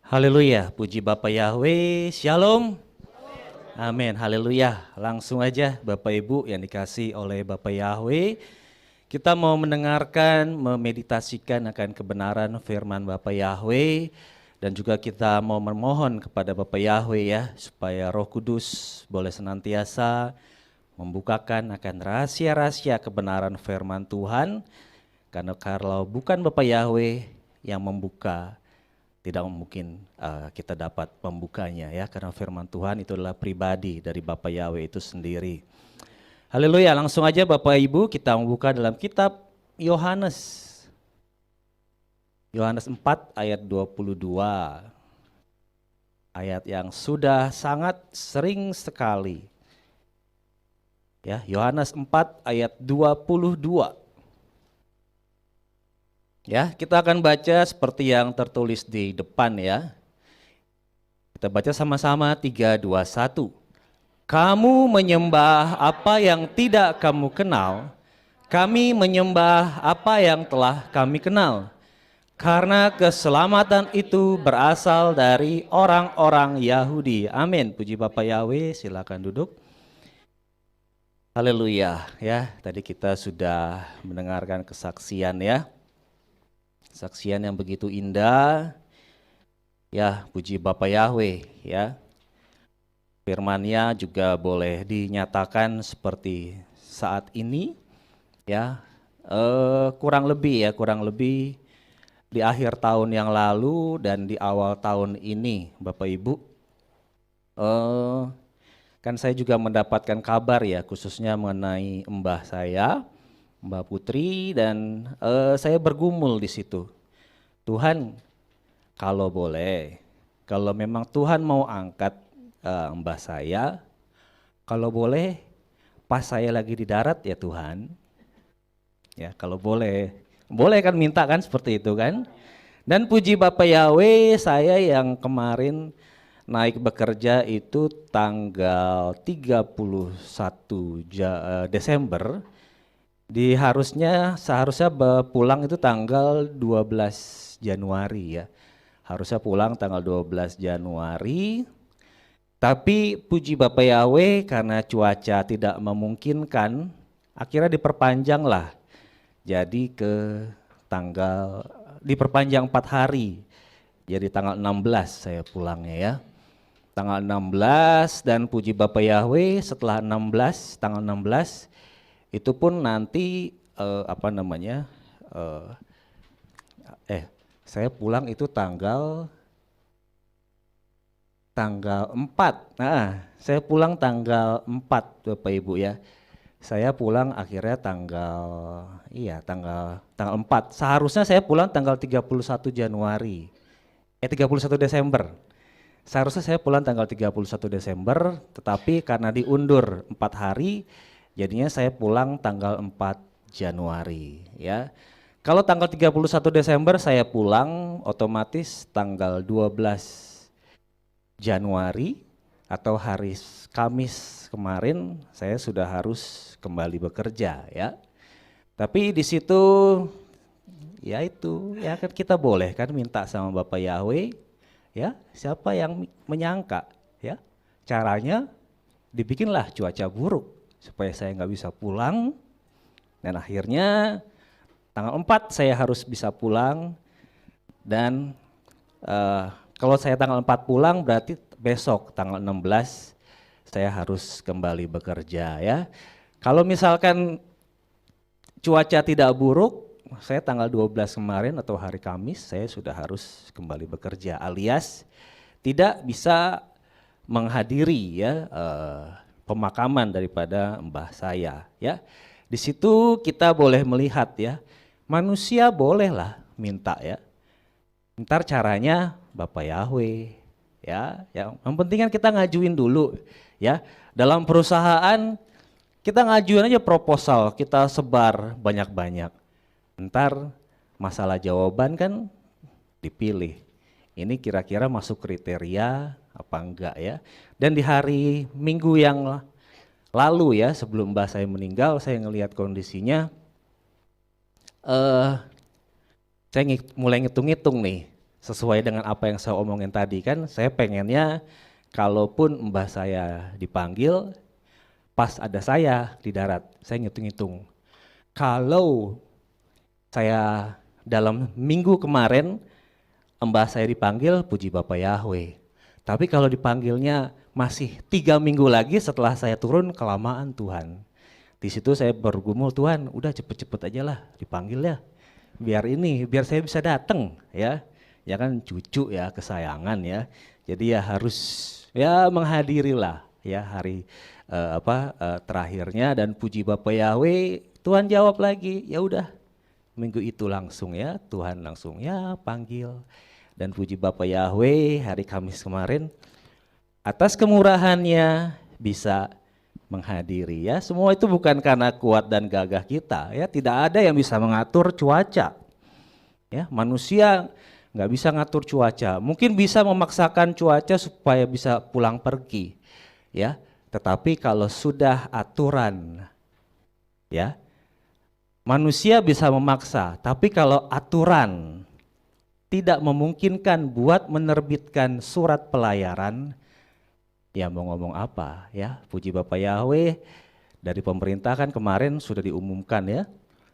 Haleluya, puji Bapak Yahweh, Shalom. Amin, haleluya. Langsung aja Bapak Ibu yang dikasih oleh Bapak Yahweh, kita mau mendengarkan, memeditasikan akan kebenaran firman Bapak Yahweh, dan juga kita mau memohon kepada Bapak Yahweh ya, supaya Roh Kudus boleh senantiasa membukakan akan rahasia-rahasia kebenaran firman Tuhan, karena kalau bukan Bapak Yahweh yang membuka, tidak mungkin kita dapat membukanya ya, karena firman Tuhan itu adalah pribadi dari Bapak Yahweh itu sendiri. Haleluya, langsung aja Bapak Ibu kita membuka dalam kitab Yohanes. Yohanes 4 ayat 22. Ayat yang sudah sangat sering sekali. Ya, Yohanes 4 ayat 22. Ya, kita akan baca seperti yang tertulis di depan ya. Kita baca sama-sama 3, 2, 1. Kamu menyembah apa yang tidak kamu kenal, kami menyembah apa yang telah kami kenal. Karena keselamatan itu berasal dari orang-orang Yahudi. Amin. Puji Bapak Yahweh, silakan duduk. Haleluya ya, tadi kita sudah mendengarkan kesaksian ya. Kesaksian yang begitu indah. Ya, puji Bapak Yahweh ya. Firman-Nya juga boleh dinyatakan seperti saat ini ya. Kurang lebih di akhir tahun yang lalu dan di awal tahun ini Bapak Ibu. Kan saya juga mendapatkan kabar ya, khususnya mengenai mbah saya, Mbak Putri, dan saya bergumul di situ. Tuhan, kalau boleh, kalau memang Tuhan mau angkat mbah saya, kalau boleh pas saya lagi di darat ya Tuhan. Ya, kalau boleh. Boleh kan minta kan seperti itu kan? Dan puji Bapak Yahweh, saya yang kemarin naik bekerja itu tanggal 31 Desember. Seharusnya pulang itu tanggal 12 Januari ya. Harusnya pulang tanggal 12 Januari. Tapi puji Bapak Yahweh, karena cuaca tidak memungkinkan, akhirnya diperpanjang lah. Jadi diperpanjang 4 hari. Jadi tanggal 16 saya pulangnya ya. Tanggal 16, dan puji Bapak Yahweh setelah tanggal 16 itu pun nanti saya pulang itu tanggal 4. Nah, saya pulang tanggal 4 Bapak Ibu ya. Saya pulang akhirnya tanggal 4. Seharusnya saya pulang tanggal 31 Januari. 31 Desember. Seharusnya saya pulang tanggal 31 Desember, tetapi karena diundur 4 hari, jadinya saya pulang tanggal 4 Januari ya. Kalau tanggal 31 Desember saya pulang, otomatis tanggal 12 Januari atau hari Kamis kemarin saya sudah harus kembali bekerja ya. Tapi di situ ya itu ya kan kita boleh kan minta sama Bapak Yahweh ya, siapa yang menyangka ya. Caranya dibikinlah cuaca buruk supaya saya nggak bisa pulang, dan akhirnya tanggal 4 saya harus bisa pulang. Dan kalau saya tanggal 4 pulang berarti besok tanggal 16 saya harus kembali bekerja ya. Kalau misalkan cuaca tidak buruk, saya tanggal 12 kemarin atau hari Kamis saya sudah harus kembali bekerja, alias tidak bisa menghadiri ya pemakaman daripada mbah saya ya. Di situ kita boleh melihat ya, manusia bolehlah minta ya. Ntar caranya Bapak Yahweh ya, yang penting kan kita ngajuin dulu ya. Dalam perusahaan kita ngajuin aja proposal, kita sebar banyak-banyak. Ntar masalah jawaban kan dipilih. Ini kira-kira masuk kriteria apa enggak ya. Dan di hari Minggu yang lalu ya, sebelum mbah saya meninggal, saya ngelihat kondisinya eh saya mulai ngitung-ngitung nih, sesuai dengan apa yang saya omongin tadi kan, saya pengennya kalaupun mbah saya dipanggil, pas ada saya di darat, saya ngitung-ngitung. Kalau saya dalam minggu kemarin, mbah saya dipanggil, puji Bapak Yahweh. Tapi kalau dipanggilnya masih 3 minggu lagi setelah saya turun, kelamaan Tuhan. Di situ saya bergumul, Tuhan udah cepet-cepet aja lah dipanggil ya. Biar saya bisa datang ya. Ya kan cucu ya, kesayangan ya. Jadi ya harus ya menghadirilah ya hari terakhirnya, dan puji Bapak Yahweh, Tuhan jawab lagi, ya udah minggu itu langsung ya Tuhan langsung ya panggil. Dan puji Bapak Yahweh, hari Kamis kemarin atas kemurahannya bisa menghadiri ya. Semua itu bukan karena kuat dan gagah kita ya, tidak ada yang bisa mengatur cuaca ya. Manusia nggak bisa ngatur cuaca, mungkin bisa memaksakan cuaca supaya bisa pulang pergi ya, tetapi kalau sudah aturan ya, manusia bisa memaksa, tapi kalau aturan tidak memungkinkan buat menerbitkan surat pelayaran, ya mau ngomong apa ya. Puji Bapak Yahweh, dari pemerintah kan kemarin sudah diumumkan ya,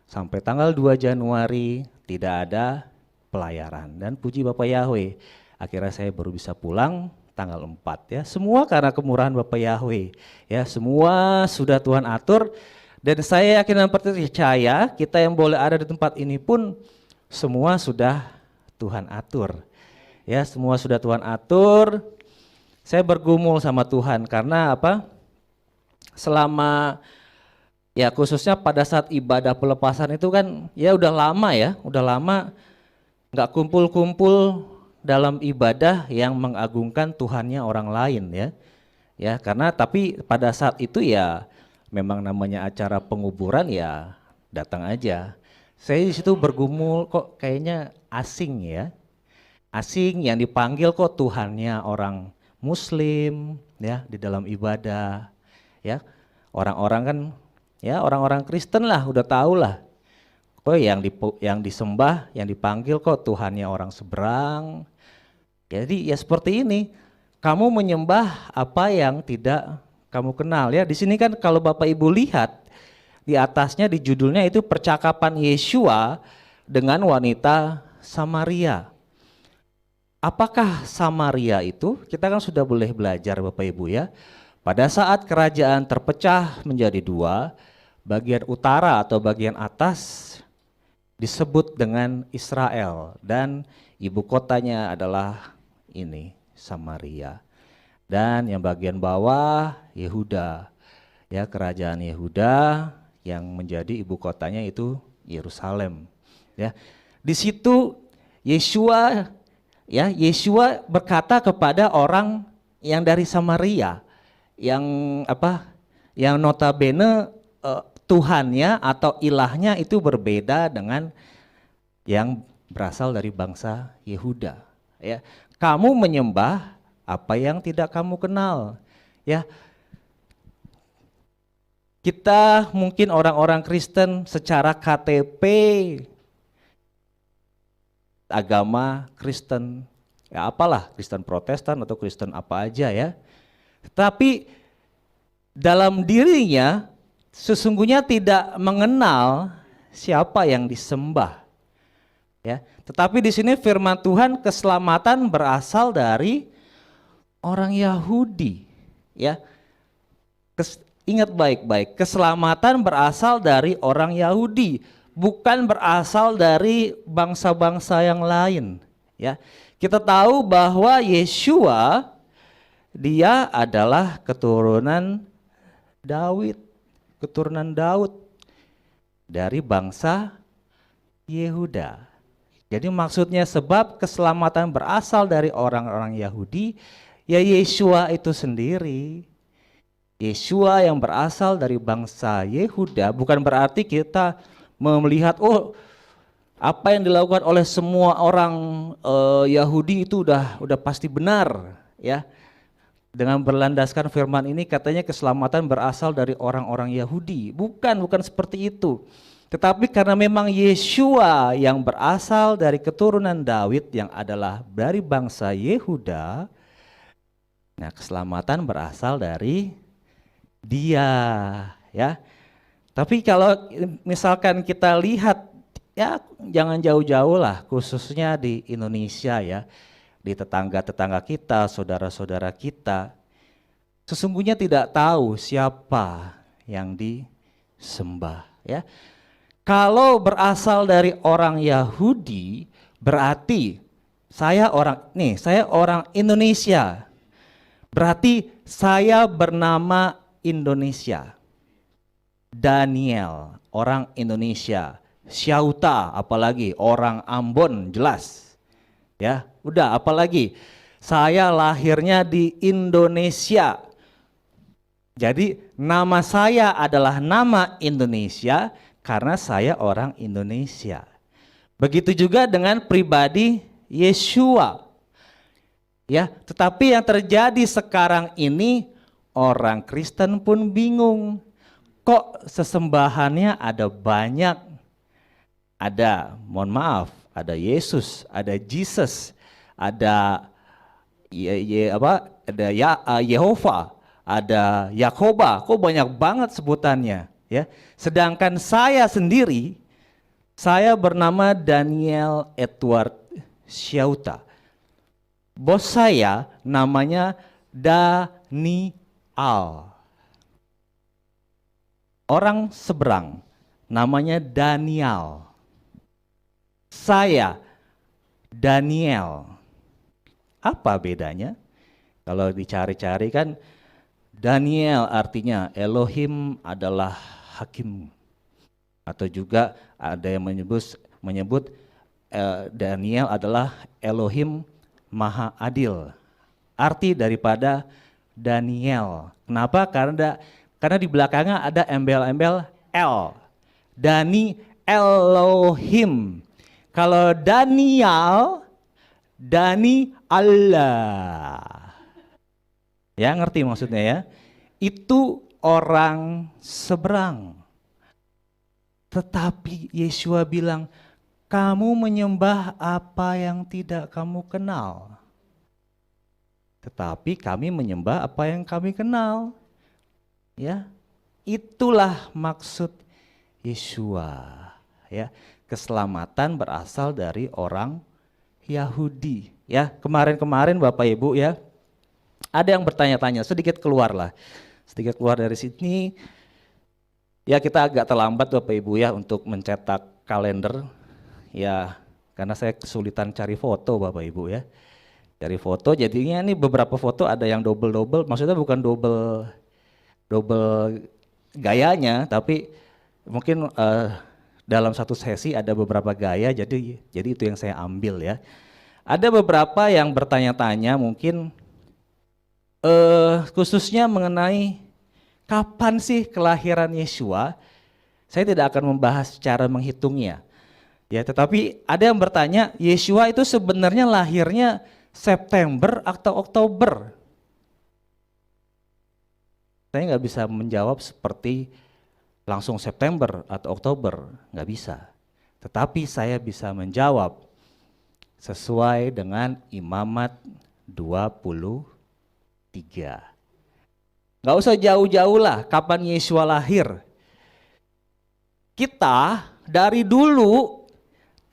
sampai tanggal 2 Januari tidak ada pelayaran. Dan puji Bapak Yahweh, akhirnya saya baru bisa pulang tanggal 4 ya. Semua karena kemurahan Bapak Yahweh ya, semua sudah Tuhan atur. Dan saya yakin dan percaya kita yang boleh ada di tempat ini pun semua sudah Tuhan atur ya, semua sudah Tuhan atur. Saya bergumul sama Tuhan karena apa? Selama ya khususnya pada saat ibadah pelepasan itu kan ya udah lama nggak kumpul-kumpul dalam ibadah yang mengagungkan Tuhannya orang lain ya. Ya karena tapi pada saat itu ya memang namanya acara penguburan ya datang aja. Saya di situ bergumul, kok kayaknya asing ya. Asing yang dipanggil kok Tuhannya orang Muslim ya di dalam ibadah ya. Orang-orang kan ya orang-orang Kristen lah udah tahu lah. Kok yang disembah, yang dipanggil kok Tuhannya orang seberang. Jadi ya seperti ini. Kamu menyembah apa yang tidak kamu kenal ya. Di sini kan kalau Bapak Ibu lihat di atasnya di judulnya itu percakapan Yeshua dengan wanita Samaria. Apakah Samaria itu? Kita kan sudah boleh belajar Bapak Ibu ya. Pada saat kerajaan terpecah menjadi dua, bagian utara atau bagian atas disebut dengan Israel dan ibu kotanya adalah ini Samaria. Dan yang bagian bawah Yehuda. Ya, kerajaan Yehuda yang menjadi ibu kotanya itu Yerusalem. Ya. Di situ Yeshua berkata kepada orang yang dari Samaria yang yang notabene Tuhannya atau ilahnya itu berbeda dengan yang berasal dari bangsa Yehuda ya. Kamu menyembah apa yang tidak kamu kenal ya. Kita mungkin orang-orang Kristen secara KTP agama Kristen ya, apalah Kristen Protestan atau Kristen apa aja ya, tapi dalam dirinya sesungguhnya tidak mengenal siapa yang disembah ya. Tetapi di sini firman Tuhan keselamatan berasal dari orang Yahudi ya. Ingat baik-baik, keselamatan berasal dari orang Yahudi, bukan berasal dari bangsa-bangsa yang lain ya. Kita tahu bahwa Yeshua dia adalah keturunan Daud dari bangsa Yehuda. Jadi maksudnya sebab keselamatan berasal dari orang-orang Yahudi, ya Yeshua itu sendiri. Yeshua yang berasal dari bangsa Yehuda bukan berarti kita melihat apa yang dilakukan oleh semua orang Yahudi itu udah pasti benar ya. Dengan berlandaskan firman ini katanya keselamatan berasal dari orang-orang Yahudi. Bukan seperti itu. Tetapi karena memang Yeshua yang berasal dari keturunan Daud yang adalah dari bangsa Yehuda, nah keselamatan berasal dari dia, ya. Tapi kalau misalkan kita lihat, ya jangan jauh-jauh lah, khususnya di Indonesia ya, di tetangga-tetangga kita, saudara-saudara kita, sesungguhnya tidak tahu siapa yang disembah, ya. Kalau berasal dari orang Yahudi, berarti saya orang Indonesia. Berarti saya bernama Indonesia. Daniel, orang Indonesia. Syauta, apalagi orang Ambon, jelas. Ya, udah apalagi. Saya lahirnya di Indonesia. Jadi nama saya adalah nama Indonesia karena saya orang Indonesia. Begitu juga dengan pribadi Yeshua. Ya, tetapi yang terjadi sekarang ini orang Kristen pun bingung. Kok sesembahannya ada banyak? Ada, mohon maaf, ada Yesus, ada Jesus, ada Yehova, ada Yakoba. Kok banyak banget sebutannya, ya. Sedangkan saya sendiri, saya bernama Daniel Edward Syauta. Bos saya namanya Daniel. Orang seberang namanya Daniel. Saya Daniel. Apa bedanya? Kalau dicari-cari kan Daniel artinya Elohim adalah hakim. Atau juga ada yang menyebut Daniel adalah Elohim Maha Adil. Arti daripada Daniel. Kenapa? Karena di belakangnya ada embel-embel L. Dani Elohim. Kalau Daniel, Dani Allah. Ya, ngerti maksudnya ya? Itu orang seberang. Tetapi Yeshua bilang, kamu menyembah apa yang tidak kamu kenal. Tetapi kami menyembah apa yang kami kenal. Ya, itulah maksud Yeshua. Ya, keselamatan berasal dari orang Yahudi. Ya, kemarin-kemarin Bapak Ibu ya, ada yang bertanya-tanya, sedikit keluar dari sini. Ya, kita agak terlambat Bapak Ibu ya untuk mencetak kalender. Ya, karena saya kesulitan cari foto Bapak Ibu ya. Cari foto, jadinya ini beberapa foto ada yang double-double, maksudnya bukan double gayanya, tapi mungkin dalam satu sesi ada beberapa gaya, jadi itu yang saya ambil ya. Ada beberapa yang bertanya-tanya mungkin khususnya mengenai kapan sih kelahiran Yeshua. Saya tidak akan membahas cara menghitungnya. Ya, tetapi ada yang bertanya, Yeshua itu sebenarnya lahirnya September atau Oktober? Saya nggak bisa menjawab seperti langsung September atau Oktober, nggak bisa. Tetapi saya bisa menjawab sesuai dengan Imamat 23. Nggak usah jauh-jauh lah kapan Yeshua lahir. Kita dari dulu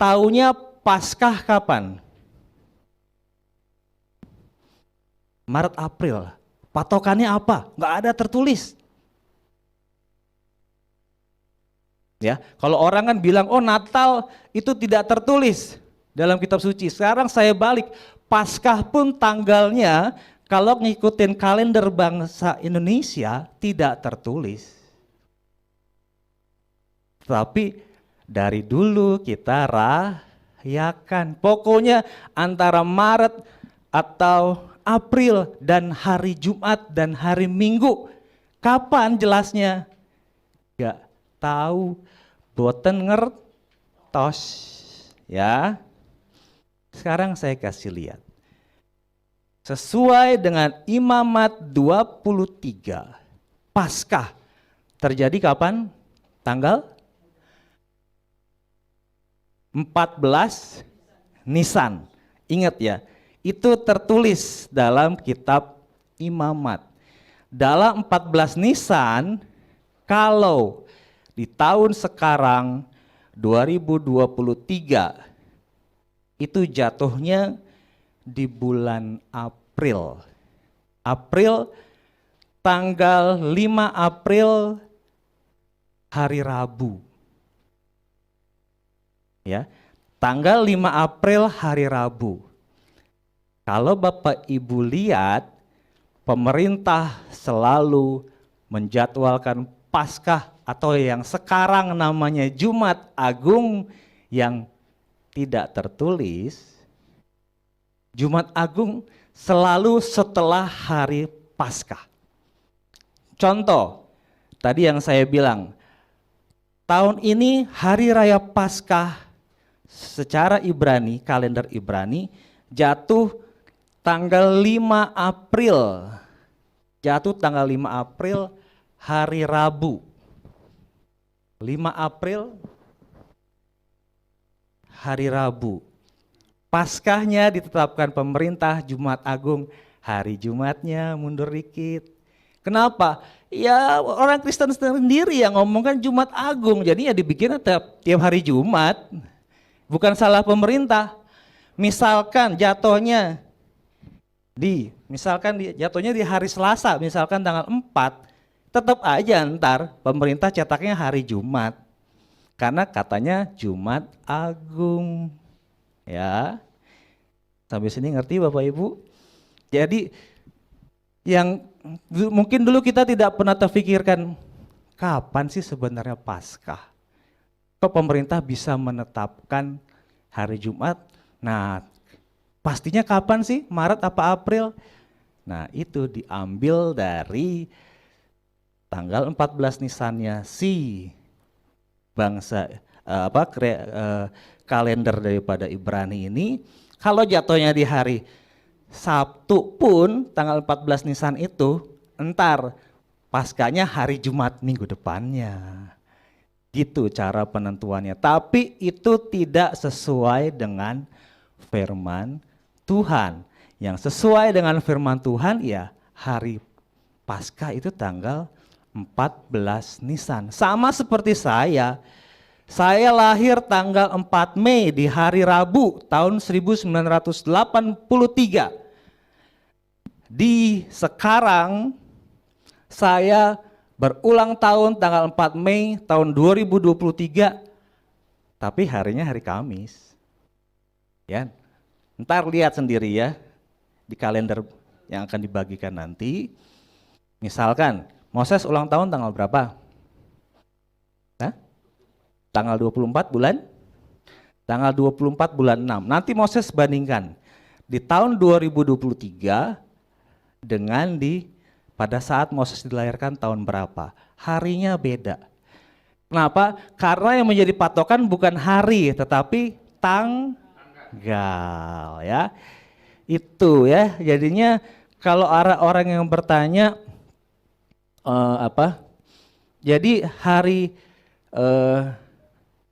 taunya Paskah kapan? Maret April. Patokannya apa? Nggak ada tertulis. Ya, kalau orang kan bilang, oh Natal itu tidak tertulis dalam kitab suci. Sekarang saya balik, Paskah pun tanggalnya kalau ngikutin kalender bangsa Indonesia tidak tertulis. Tapi dari dulu kita rayakan. Pokoknya antara Maret atau April dan hari Jumat dan hari Minggu. Kapan jelasnya? Gak tahu. Boten ngertos. Ya. Sekarang saya kasih lihat. Sesuai dengan Imamat 23. Paskah terjadi kapan? Tanggal 14 Nisan. Ingat ya, itu tertulis dalam kitab Imamat. Dalam 14 Nisan, kalau di tahun sekarang 2023 itu jatuhnya di bulan April. April, tanggal 5 April, hari Rabu. Ya, tanggal 5 April hari Rabu. Kalau Bapak Ibu lihat, pemerintah selalu menjadwalkan Paskah atau yang sekarang namanya Jumat Agung yang tidak tertulis. Jumat Agung selalu setelah hari Paskah. Contoh, tadi yang saya bilang, tahun ini hari raya Paskah secara Ibrani, kalender Ibrani, jatuh tanggal 5 April. Jatuh tanggal 5 April hari Rabu. 5 April hari Rabu. Paskahnya ditetapkan pemerintah Jumat Agung, hari Jumatnya mundur dikit. Kenapa? Ya orang Kristen sendiri yang ngomongkan Jumat Agung, jadinya dibikin tiap hari Jumat. Bukan salah pemerintah. Misalkan jatuhnya jatuhnya di hari Selasa, misalkan tanggal 4, tetap aja ntar pemerintah cetaknya hari Jumat. Karena katanya Jumat Agung. Ya. Sampai sini ngerti Bapak Ibu? Jadi yang mungkin dulu kita tidak pernah terfikirkan, kapan sih sebenarnya Paskah? Kok pemerintah bisa menetapkan hari Jumat? Nah, pastinya kapan sih? Maret apa April? Nah, itu diambil dari tanggal 14 Nisannya si bangsa kalender daripada Ibrani ini. Kalau jatuhnya di hari Sabtu pun tanggal 14 Nisan itu, entar Paskahnya hari Jumat minggu depannya. Gitu cara penentuannya. Tapi itu tidak sesuai dengan firman Tuhan. Yang sesuai dengan firman Tuhan ya hari Paskah itu tanggal 14 Nisan. Sama seperti saya. Saya lahir tanggal 4 Mei di hari Rabu tahun 1983. Di sekarang saya berulang tahun tanggal 4 Mei tahun 2023, tapi harinya hari Kamis. Ya, ntar lihat sendiri ya di kalender yang akan dibagikan nanti. Misalkan Moses ulang tahun tanggal berapa? Hah? Tanggal 24 bulan? Tanggal 24 bulan 6. Nanti Moses bandingkan di tahun 2023 dengan pada saat Moses dilahirkan tahun berapa? Harinya beda. Kenapa? Karena yang menjadi patokan bukan hari, tetapi tanggal ya. Itu ya. Jadinya kalau orang yang bertanya jadi hari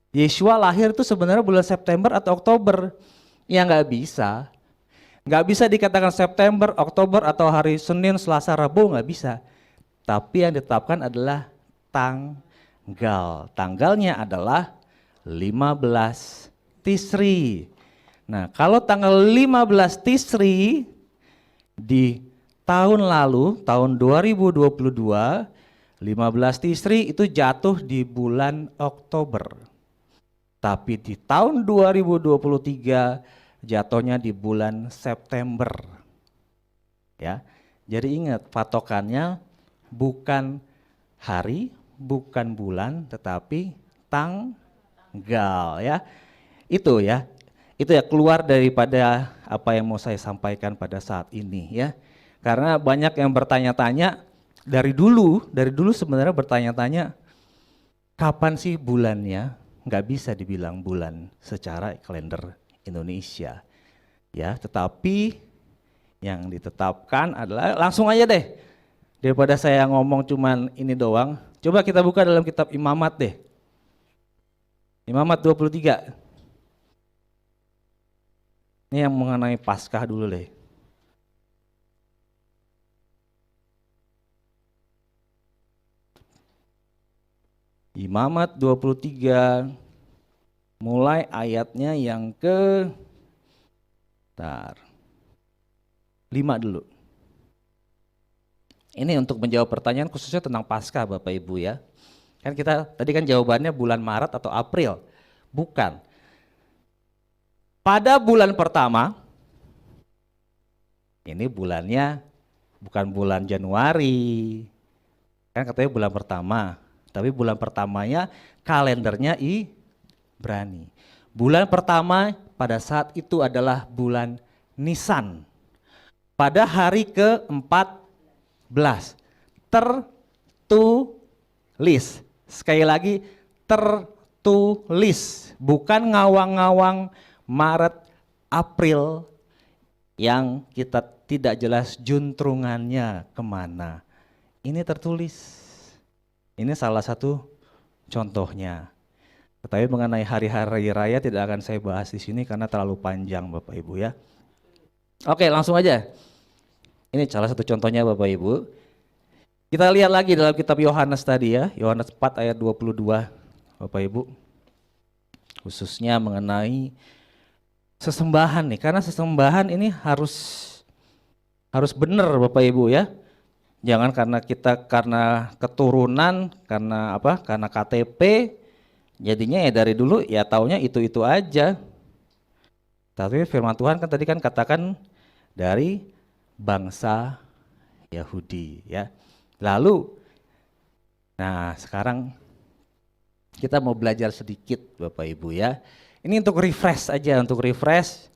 Yesua lahir itu sebenarnya bulan September atau Oktober? Ya nggak bisa. Nggak bisa dikatakan September, Oktober atau hari Senin, Selasa, Rabu, nggak bisa. Tapi yang ditetapkan adalah tanggal. Tanggalnya adalah 15 Tisri. Nah, kalau tanggal 15 Tisri di tahun lalu, tahun 2022, 15 Tisri itu jatuh di bulan Oktober. Tapi di tahun 2023 jatuhnya di bulan September. Ya. Jadi ingat, patokannya bukan hari, bukan bulan, tetapi tanggal ya. Itu ya. Itu ya keluar daripada apa yang mau saya sampaikan pada saat ini ya. Karena banyak yang bertanya-tanya dari dulu sebenarnya bertanya-tanya kapan sih bulannya? Nggak bisa dibilang bulan secara kalender Indonesia ya, tetapi yang ditetapkan adalah langsung aja deh, daripada saya ngomong cuman ini doang, coba kita buka dalam kitab Imamat deh, Imamat 23. Ini yang mengenai Paskah dulu deh. Imamat 23, mulai ayatnya yang ke 5 dulu. Ini untuk menjawab pertanyaan khususnya tentang Paskah Bapak Ibu ya. Kan kita tadi kan jawabannya bulan Maret atau April. Bukan. Pada bulan pertama, ini bulannya bukan bulan Januari. Kan katanya bulan pertama. Tapi bulan pertamanya kalendernya Ibrani. Bulan pertama pada saat itu adalah bulan Nisan. Pada hari ke-14 tertulis. Sekali lagi tertulis. Bukan ngawang-ngawang Maret, April yang kita tidak jelas juntrungannya kemana. Ini tertulis. Ini salah satu contohnya. Tetapi mengenai hari-hari raya tidak akan saya bahas di sini karena terlalu panjang Bapak Ibu ya. Oke, langsung aja. Ini salah satu contohnya Bapak Ibu. Kita lihat lagi dalam kitab Yohanes tadi ya, Yohanes 4 ayat 22 Bapak Ibu. Khususnya mengenai sesembahan nih, karena sesembahan ini harus benar Bapak Ibu ya. Jangan karena keturunan, karena apa? Karena KTP, jadinya ya dari dulu ya taunya itu aja. Tapi firman Tuhan kan tadi kan katakan dari bangsa Yahudi ya. Lalu, nah sekarang kita mau belajar sedikit Bapak Ibu ya. Ini untuk refresh aja, untuk refresh.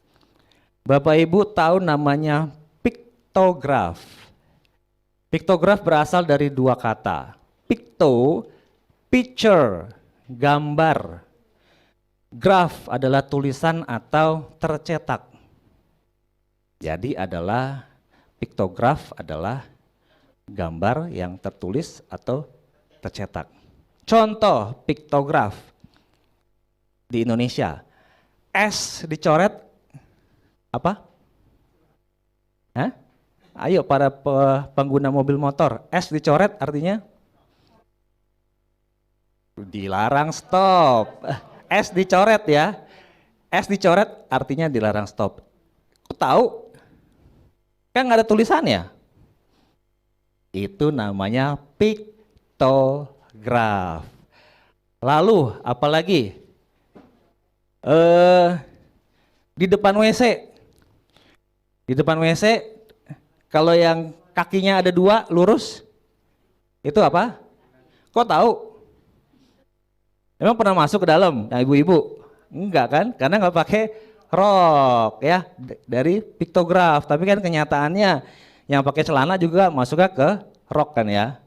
Bapak Ibu tahu namanya piktograf. Piktograf berasal dari dua kata. Picto, picture, gambar. Graph adalah tulisan atau tercetak. Jadi adalah piktograf adalah gambar yang tertulis atau tercetak. Contoh piktograf di Indonesia. S dicoret apa? Hah? Ayo para pengguna mobil motor, S dicoret artinya dilarang stop. S dicoret ya. S dicoret artinya dilarang stop. Kok tahu? Kan nggak ada tulisannya. Itu namanya piktograf. Lalu apalagi? Di depan WC. Di depan WC kalau yang kakinya ada dua lurus, itu apa? Kok tahu? Emang pernah masuk ke dalam, yang ibu-ibu? Enggak kan? Karena nggak pakai rok ya dari piktograf. Tapi kan kenyataannya yang pakai celana juga masuknya ke rok kan ya?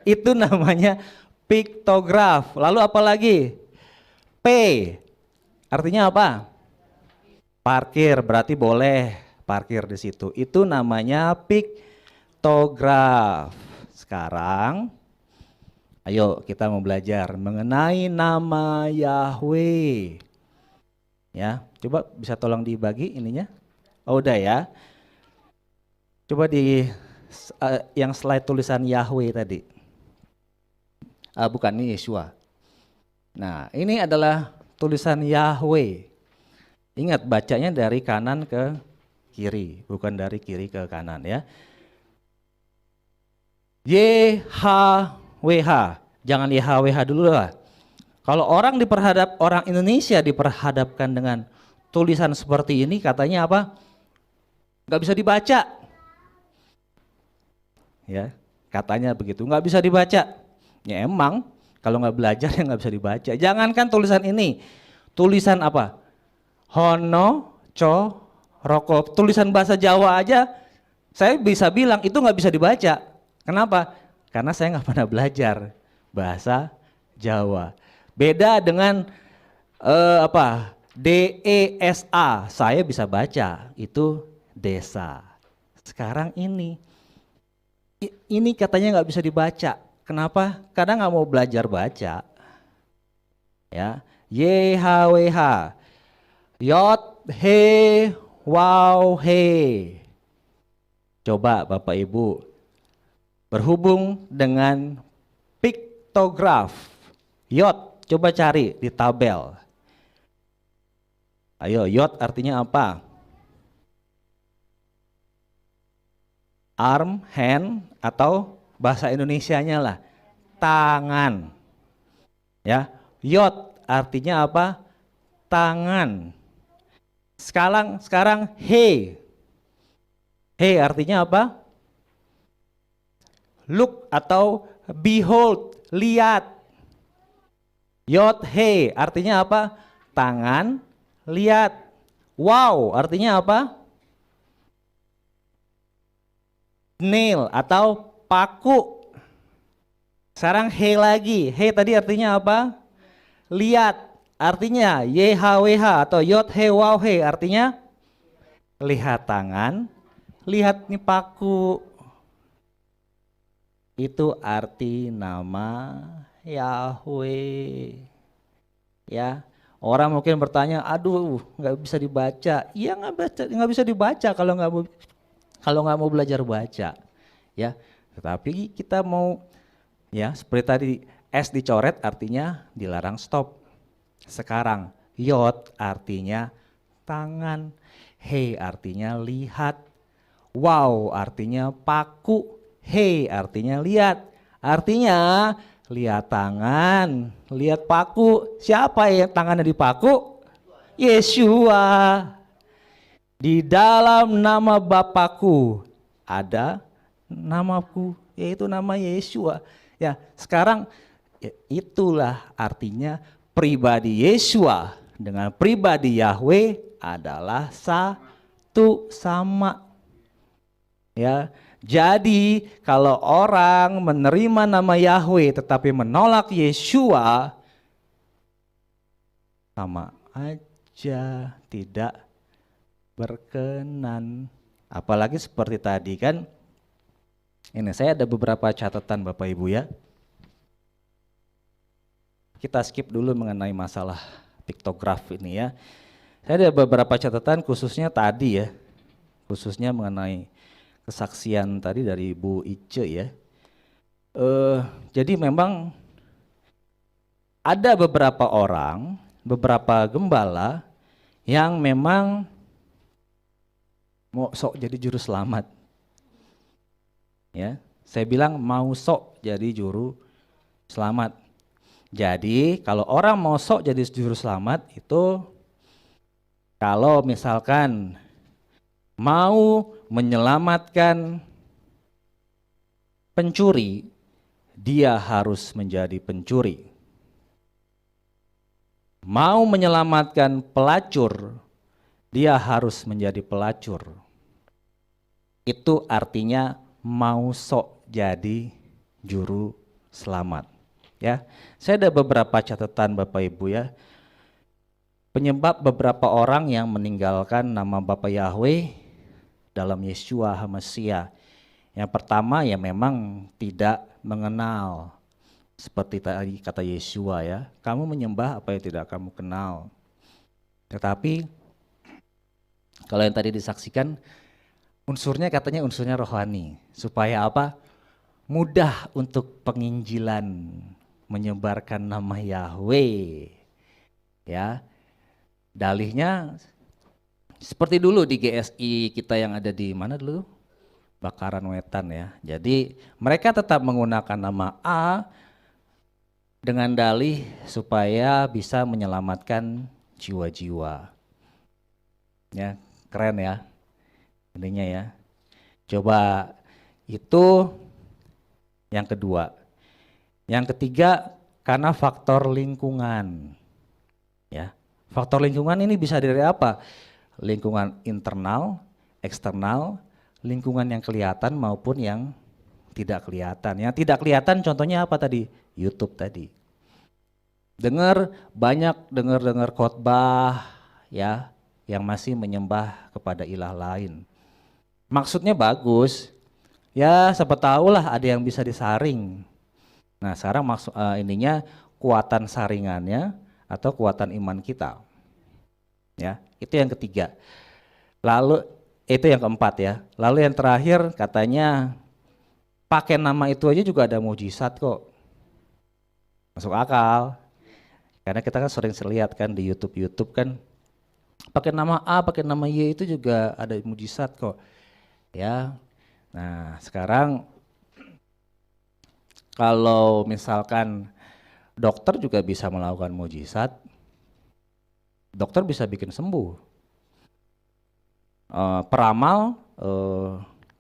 Itu namanya piktograf. Lalu apa lagi? P artinya apa? Parkir, berarti boleh parkir di situ. Itu namanya piktograf. Sekarang, ayo kita mau belajar mengenai nama Yahweh. Ya, coba bisa tolong dibagi ininya. Oh, udah ya. Coba di yang slide tulisan Yahweh tadi. Bukan, ini Yeshua. Nah, ini adalah tulisan Yahweh. Ingat bacanya dari kanan ke kiri, bukan dari kiri ke kanan ya. YHWH, jangan YHWH dulu lah. Kalau orang Indonesia diperhadapkan dengan tulisan seperti ini, katanya apa? Nggak bisa dibaca. Ya, katanya begitu, nggak bisa dibaca. Ya emang, kalau nggak belajar ya nggak bisa dibaca. Jangankan tulisan ini, tulisan apa? Hono, co, roko, tulisan bahasa Jawa aja saya bisa bilang itu nggak bisa dibaca. Kenapa? Karena saya nggak pernah belajar bahasa Jawa. Beda dengan DESA, saya bisa baca, itu desa. Sekarang ini katanya nggak bisa dibaca. Kenapa? Karena nggak mau belajar baca. Ya, YHWH. Yod, he, wow, he. Coba Bapak Ibu berhubung dengan piktograf. Yod, coba cari di tabel. Ayo, yod artinya apa? Arm, hand, atau bahasa Indonesianya lah, tangan. Ya, yod artinya apa? Tangan. Sekarang he. He artinya apa? Look atau behold, lihat. Yod he artinya apa? Tangan, lihat. Wow artinya apa? Nail atau paku. Sekarang he lagi. He tadi artinya apa? Lihat. Artinya YHWH atau yod he wow he artinya lihat tangan, lihat nih paku. Itu arti nama Yahweh. Ya, orang mungkin bertanya, aduh nggak bisa dibaca. Iya nggak bisa dibaca kalau nggak mau belajar baca. Ya, tetapi kita mau ya seperti tadi S dicoret artinya dilarang stop. Sekarang yod artinya tangan, he artinya lihat, wow artinya paku, he artinya lihat. Artinya lihat tangan, lihat paku. Siapa yang tangannya dipaku? Yeshua. Di dalam nama Bapakku ada namaku, yaitu nama Yeshua. Ya, sekarang ya, itulah artinya pribadi Yeshua dengan pribadi Yahweh adalah satu sama. Ya, jadi kalau orang menerima nama Yahweh tetapi menolak Yeshua, sama aja tidak berkenan. Apalagi seperti tadi kan, ini saya ada beberapa catatan Bapak Ibu ya. Kita skip dulu mengenai masalah piktograf ini ya. Saya ada beberapa catatan khususnya tadi ya, khususnya mengenai kesaksian tadi dari Bu Ice ya. Jadi memang ada beberapa orang, beberapa gembala yang memang mau sok jadi juru selamat. Ya, saya bilang mau sok jadi juru selamat. Jadi kalau orang mau sok jadi juru selamat itu kalau misalkan mau menyelamatkan pencuri, dia harus menjadi pencuri. Mau menyelamatkan pelacur, dia harus menjadi pelacur. Itu artinya mau sok jadi juru selamat. Ya, saya ada beberapa catatan Bapak Ibu ya. Penyebab beberapa orang yang meninggalkan nama Bapak Yahweh dalam Yeshua HaMashiach. Yang pertama ya memang tidak mengenal. Seperti tadi kata Yeshua ya, kamu menyembah apa yang tidak kamu kenal. Tetapi kalau yang tadi disaksikan unsurnya katanya unsurnya rohani. Supaya apa? Mudah untuk penginjilan, menyebarkan nama Yahweh. Ya. Dalihnya seperti dulu di GSI kita yang ada di mana dulu? Bakaran Wetan ya. Jadi mereka tetap menggunakan nama A dengan dalih supaya bisa menyelamatkan jiwa-jiwa. Ya, keren ya. Intinya ya. Coba itu yang kedua. Yang ketiga karena faktor lingkungan. Ya. Faktor lingkungan ini bisa dari apa? Lingkungan internal, eksternal, lingkungan yang kelihatan maupun yang tidak kelihatan. Yang tidak kelihatan contohnya apa tadi? YouTube tadi. Dengar khotbah ya yang masih menyembah kepada ilah lain. Maksudnya bagus. Ya siapa tahu lah ada yang bisa disaring. Nah, sekarang ininya kuatan saringannya atau kuatan iman kita. Ya, itu yang ketiga. Lalu itu yang keempat ya. Lalu yang terakhir katanya pakai nama itu aja juga ada mujizat kok. Masuk akal. Karena kita kan sering lihat kan di YouTube kan pakai nama A, pakai nama Y itu juga ada mujizat kok. Ya. Nah, sekarang kalau misalkan dokter juga bisa melakukan mujizat, dokter bisa bikin sembuh. Peramal,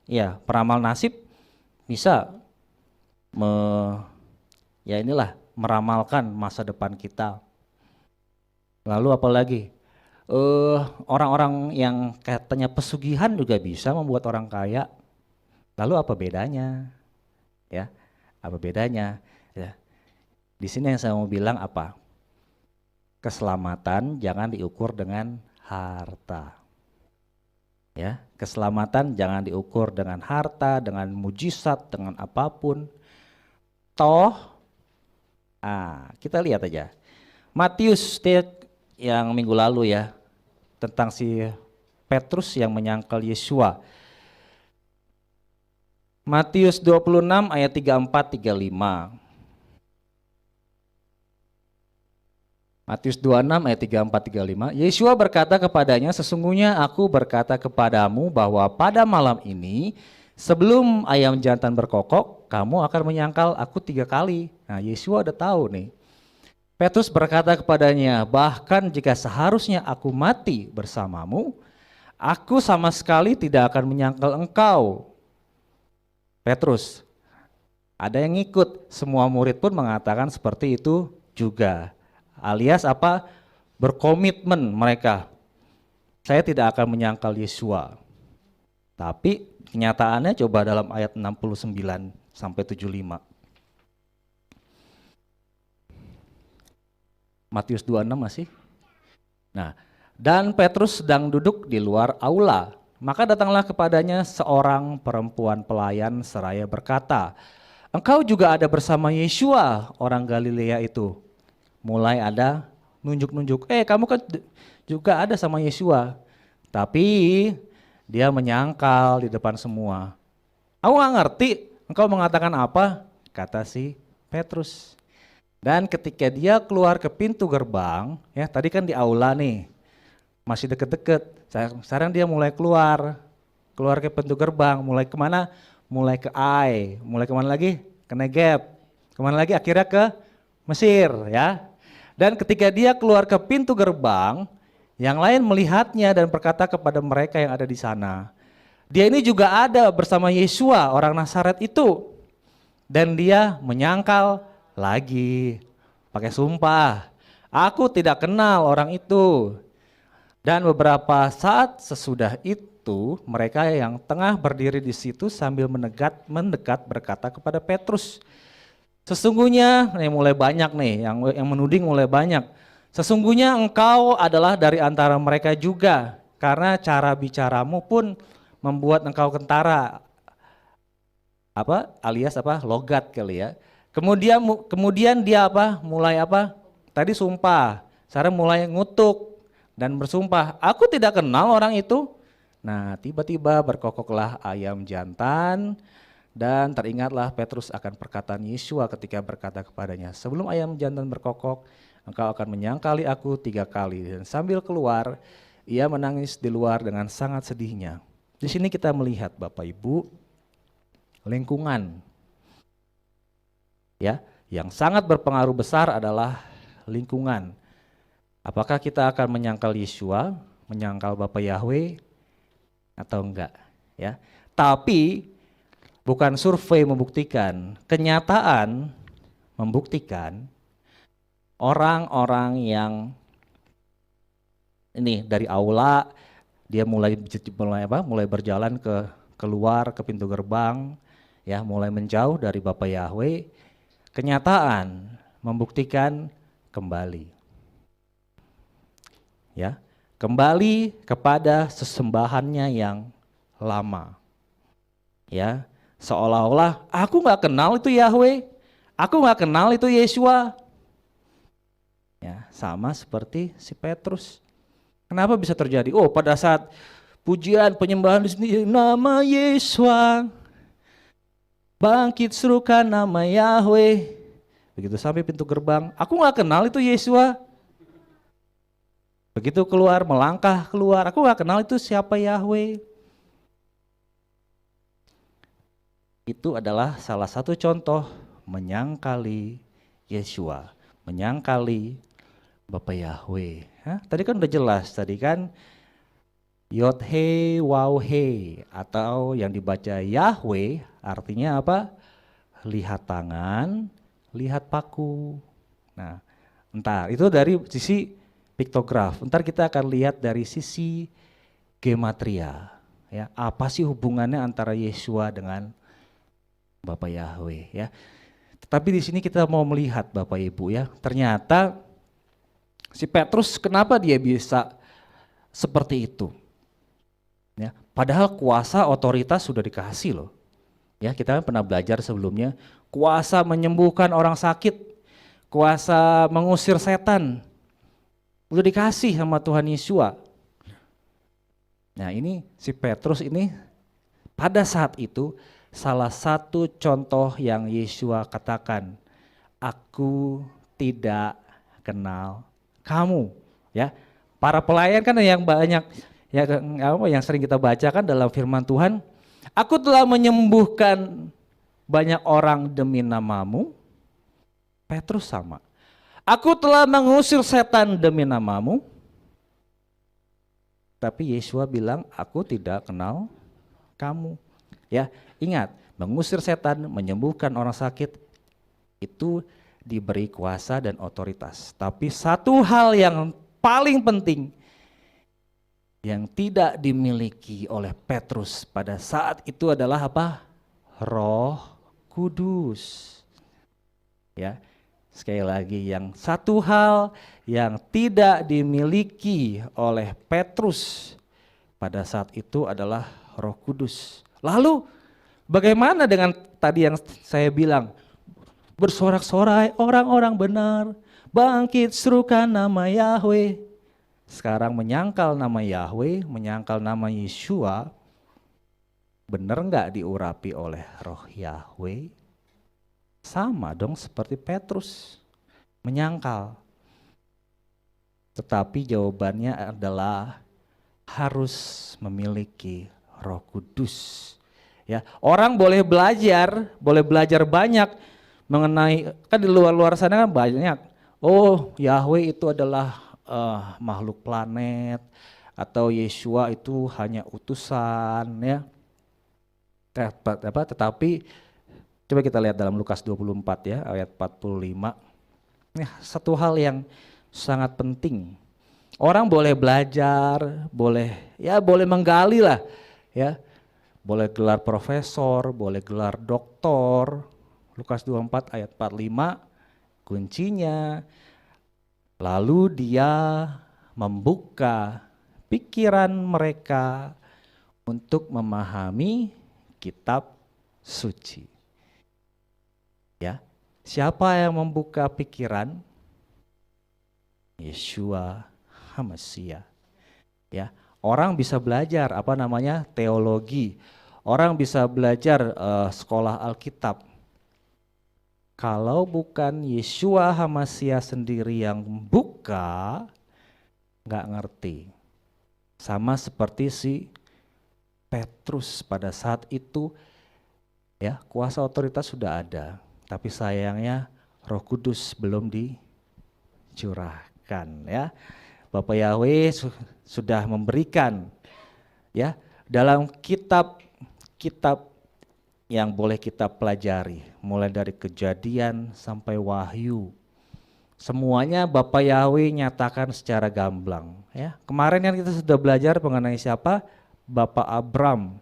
ya peramal nasib bisa ya inilah meramalkan masa depan kita. Lalu apalagi orang-orang yang katanya pesugihan juga bisa membuat orang kaya. Lalu apa bedanya? Ya, apa bedanya? Ya. Di sini yang saya mau bilang apa? Keselamatan jangan diukur dengan harta. Ya, keselamatan jangan diukur dengan harta, dengan mujizat, dengan apapun. Toh, kita lihat aja. Matius yang minggu lalu ya, tentang si Petrus yang menyangkal Yesua. Matius 26 ayat 34-35. Matius 26 ayat 34-35. Yesua berkata kepadanya, sesungguhnya aku berkata kepadamu bahwa pada malam ini sebelum ayam jantan berkokok, kamu akan menyangkal aku 3 kali. Nah, Yesua udah tahu nih. Petrus berkata kepadanya, bahkan jika seharusnya aku mati bersamamu, aku sama sekali tidak akan menyangkal engkau. Petrus, ada yang ikut, semua murid pun mengatakan seperti itu juga. Alias apa? Berkomitmen mereka. Saya tidak akan menyangkal Yesua. Tapi kenyataannya coba dalam ayat 69 sampai 75. Matius 26 masih. Nah, dan Petrus sedang duduk di luar aula. Maka datanglah kepadanya seorang perempuan pelayan seraya berkata, engkau juga ada bersama Yesua orang Galilea itu. Mulai ada nunjuk-nunjuk, kamu kan juga ada sama Yesua. Tapi dia menyangkal di depan semua. Aku gak ngerti engkau mengatakan apa, kata si Petrus. Dan ketika dia keluar ke pintu gerbang, ya tadi kan di aula nih, masih deket-deket. Sekarang dia mulai keluar ke pintu gerbang, mulai kemana? Mulai ke Ai, mulai kemana lagi? Ke Negeb, kemana lagi? Akhirnya ke Mesir ya. Dan ketika dia keluar ke pintu gerbang, yang lain melihatnya dan berkata kepada mereka yang ada di sana, dia ini juga ada bersama Yesua orang Nazaret itu. Dan dia menyangkal lagi, pakai sumpah, aku tidak kenal orang itu. Dan beberapa saat sesudah itu, mereka yang tengah berdiri di situ sambil mendekat berkata kepada Petrus, sesungguhnya, mulai banyak nih, yang menuding mulai banyak. Sesungguhnya engkau adalah dari antara mereka juga, karena cara bicaramu pun membuat engkau kentara. Alias logat kali ya. Kemudian dia mulai tadi sumpah, sekarang mulai ngutuk dan bersumpah, aku tidak kenal orang itu. Nah, tiba-tiba berkokoklah ayam jantan. Dan teringatlah Petrus akan perkataan Yesua ketika berkata kepadanya, sebelum ayam jantan berkokok, engkau akan menyangkali aku 3 kali. Dan sambil keluar, ia menangis di luar dengan sangat sedihnya. Di sini kita melihat Bapak Ibu, lingkungan. Ya, yang sangat berpengaruh besar adalah lingkungan. Apakah kita akan menyangkal Yesua, menyangkal Bapak Yahweh, atau enggak? Ya, tapi bukan survei membuktikan, kenyataan membuktikan orang-orang yang ini dari aula dia mulai berjalan keluar ke pintu gerbang, ya mulai menjauh dari Bapak Yahweh. Kenyataan membuktikan kembali, ya kembali kepada sesembahannya yang lama, ya. Seolah-olah aku gak kenal itu Yahweh, aku gak kenal itu Yesua. Ya, sama seperti si Petrus. Kenapa bisa terjadi? Oh, pada saat pujian penyembahan di sini, nama Yesua, bangkit serukan nama Yahweh. Begitu sampai pintu gerbang, aku nggak kenal itu Yesua. Begitu keluar, melangkah keluar, aku nggak kenal itu siapa Yahweh. Itu adalah salah satu contoh menyangkali Yesua, menyangkali Bapak Yahweh. Tadi kan udah jelas, tadi kan Yod He Waw He, atau yang dibaca Yahweh artinya apa? Lihat tangan, lihat paku. Nah, entar itu dari sisi piktograf. Entar kita akan lihat dari sisi gematria. Ya, apa sih hubungannya antara Yesua dengan Bapak Yahweh ya. Tetapi di sini kita mau melihat Bapak Ibu ya, ternyata si Petrus kenapa dia bisa seperti itu? Ya, padahal kuasa otoritas sudah dikasih loh. Ya, kita kan pernah belajar sebelumnya, kuasa menyembuhkan orang sakit, kuasa mengusir setan, udah dikasih sama Tuhan Yesua. Nah ini si Petrus ini pada saat itu salah satu contoh yang Yesua katakan, aku tidak kenal kamu. Ya, para pelayan kan yang banyak ya, yang sering kita bacakan dalam firman Tuhan, aku telah menyembuhkan banyak orang demi namamu. Petrus sama, aku telah mengusir setan demi namamu. Tapi Yesua bilang, aku tidak kenal kamu. Ya, ingat, mengusir setan, menyembuhkan orang sakit itu diberi kuasa dan otoritas. Tapi satu hal yang paling penting yang tidak dimiliki oleh Petrus pada saat itu adalah apa? Roh Kudus. Ya, sekali lagi, yang satu hal yang tidak dimiliki oleh Petrus pada saat itu adalah Roh Kudus. Lalu bagaimana dengan tadi yang saya bilang, bersorak-sorai orang-orang benar, bangkit serukan nama Yahweh. Sekarang menyangkal nama Yahweh, menyangkal nama Yesua, benar nggak diurapi oleh Roh Yahweh? Sama dong seperti Petrus, menyangkal. Tetapi jawabannya adalah harus memiliki Roh Kudus. Ya, orang boleh belajar banyak mengenai, kan di luar sana kan banyak. Oh, Yahweh itu adalah makhluk planet, atau Yesua itu hanya utusan ya. Tetapi coba kita lihat dalam Lukas 24 ya, ayat 45. Ini satu hal yang sangat penting. Orang boleh belajar, boleh menggali lah ya. Boleh gelar profesor, boleh gelar doktor. Lukas 24 ayat 45, kuncinya lalu dia membuka pikiran mereka untuk memahami kitab suci. Ya, siapa yang membuka pikiran? Yesua HaMasiah. Ya, orang bisa belajar teologi. Orang bisa belajar sekolah Alkitab. Kalau bukan Yesua HaMasiah sendiri yang buka, nggak ngerti. Sama seperti si Petrus pada saat itu, ya, kuasa otoritas sudah ada, tapi sayangnya Roh Kudus belum dicurahkan, ya. Bapak Yahweh sudah memberikan, ya, dalam kitab yang boleh kita pelajari, mulai dari Kejadian sampai Wahyu, semuanya Bapak Yahweh nyatakan secara gamblang. Ya, kemarin yang kita sudah belajar mengenai siapa? Bapak Abram.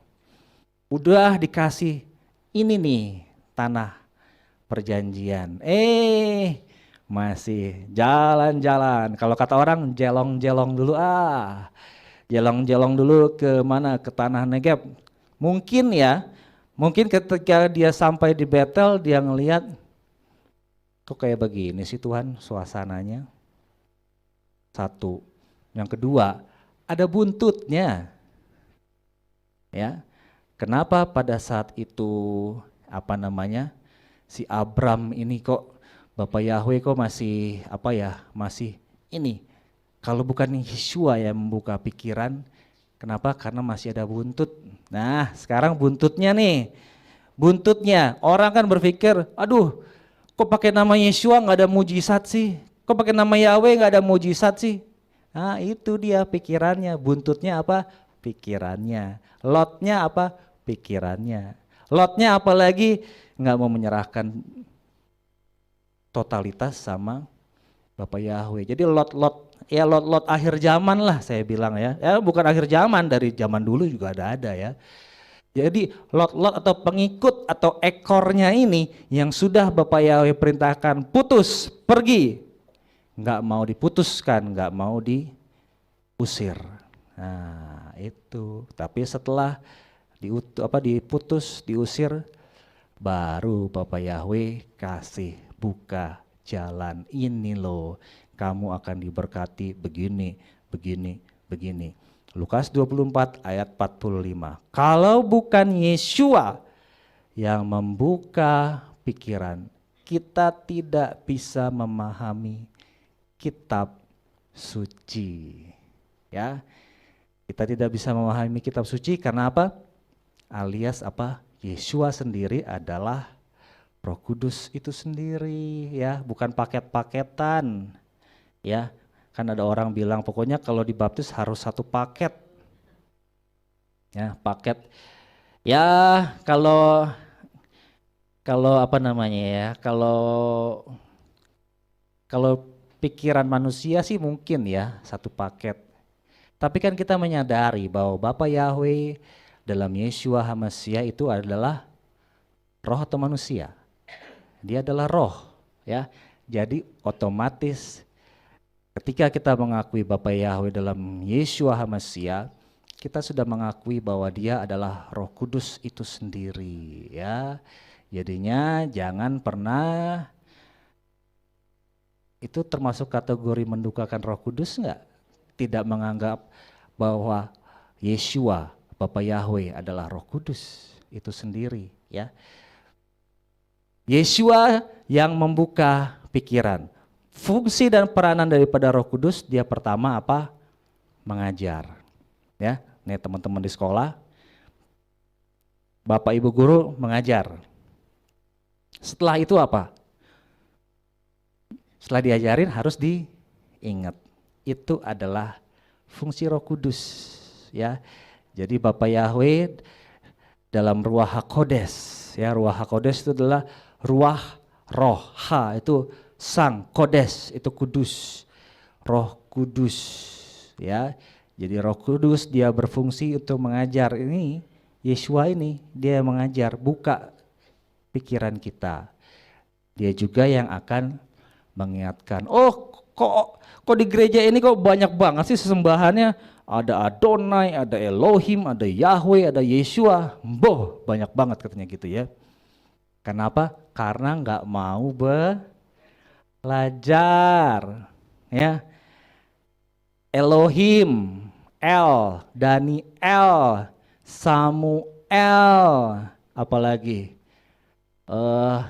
Udah dikasih ini nih tanah perjanjian. Masih jalan-jalan. Kalau kata orang jelong-jelong dulu Jelong-jelong dulu ke mana? Ke tanah Negeb. Mungkin ketika dia sampai di Betel dia ngelihat, kok kayak begini sih Tuhan suasananya. Satu. Yang kedua, ada buntutnya. Ya. Kenapa pada saat itu apa namanya? Si Abram ini kok Bapak Yahweh kok masih apa ya? Masih ini. Kalau bukan Yeshua yang membuka pikiran, kenapa? Karena masih ada buntut. Nah, sekarang buntutnya nih. Buntutnya, orang kan berpikir, aduh, kok pakai nama Yeshua nggak ada mujizat sih? Kok pakai nama Yahweh nggak ada mujizat sih? Nah, itu dia pikirannya. Buntutnya apa? Pikirannya. Lotnya apa? Pikirannya. Lotnya apalagi nggak mau menyerahkan totalitas sama Bapak Yahweh. Jadi lot akhir zaman lah saya bilang ya. Ya bukan akhir zaman, dari zaman dulu juga ada ya. Jadi lot atau pengikut atau ekornya ini yang sudah Bapak Yahweh perintahkan putus, pergi. Nggak mau diputuskan, nggak mau diusir. Nah itu, tapi setelah diputus, diusir, baru Bapak Yahweh kasih buka jalan. Ini loh, kamu akan diberkati begini, begini, begini. Lukas 24 ayat 45. Kalau bukan Yeshua yang membuka pikiran, kita tidak bisa memahami kitab suci. Ya. Kita tidak bisa memahami kitab suci karena apa? Alias apa? Yeshua sendiri adalah Roh Kudus itu sendiri ya, bukan paket-paketan. Ya. Kan ada orang bilang pokoknya kalau dibaptis harus satu paket. Ya, paket. Ya, kalau apa namanya ya? Kalau pikiran manusia sih mungkin ya satu paket. Tapi kan kita menyadari bahwa Bapa Yahweh dalam Yeshua HaMashiach itu adalah roh atau manusia. Dia adalah roh, ya. Jadi otomatis ketika kita mengakui Bapa Yahweh dalam Yeshua HaMashiach, kita sudah mengakui bahwa Dia adalah Roh Kudus itu sendiri, ya. Jadinya jangan pernah, itu termasuk kategori mendukakan Roh Kudus enggak? Tidak menganggap bahwa Yeshua, Bapa Yahweh adalah Roh Kudus itu sendiri, ya. Yeshua yang membuka pikiran. Fungsi dan peranan daripada Roh Kudus, dia pertama apa? Mengajar. Ya, nih teman-teman di sekolah, Bapak Ibu guru mengajar. Setelah itu apa? Setelah diajarin harus diingat. Itu adalah fungsi Roh Kudus, ya. Jadi Bapak Yahweh dalam Ruach HaKodes, ya, Ruach HaKodes itu adalah ruah roh, ha itu sang, kodes itu kudus, Roh Kudus, ya. Jadi Roh Kudus dia berfungsi untuk mengajar. Ini Yeshua ini dia mengajar, buka pikiran kita. Dia juga yang akan mengingatkan, oh kok di gereja ini kok banyak banget sih sesembahannya, ada Adonai, ada Elohim, ada Yahweh, ada Yeshua, boh banyak banget katanya gitu ya. Kenapa? Karena nggak mau belajar, ya. Elohim, El, Daniel, Samuel, apalagi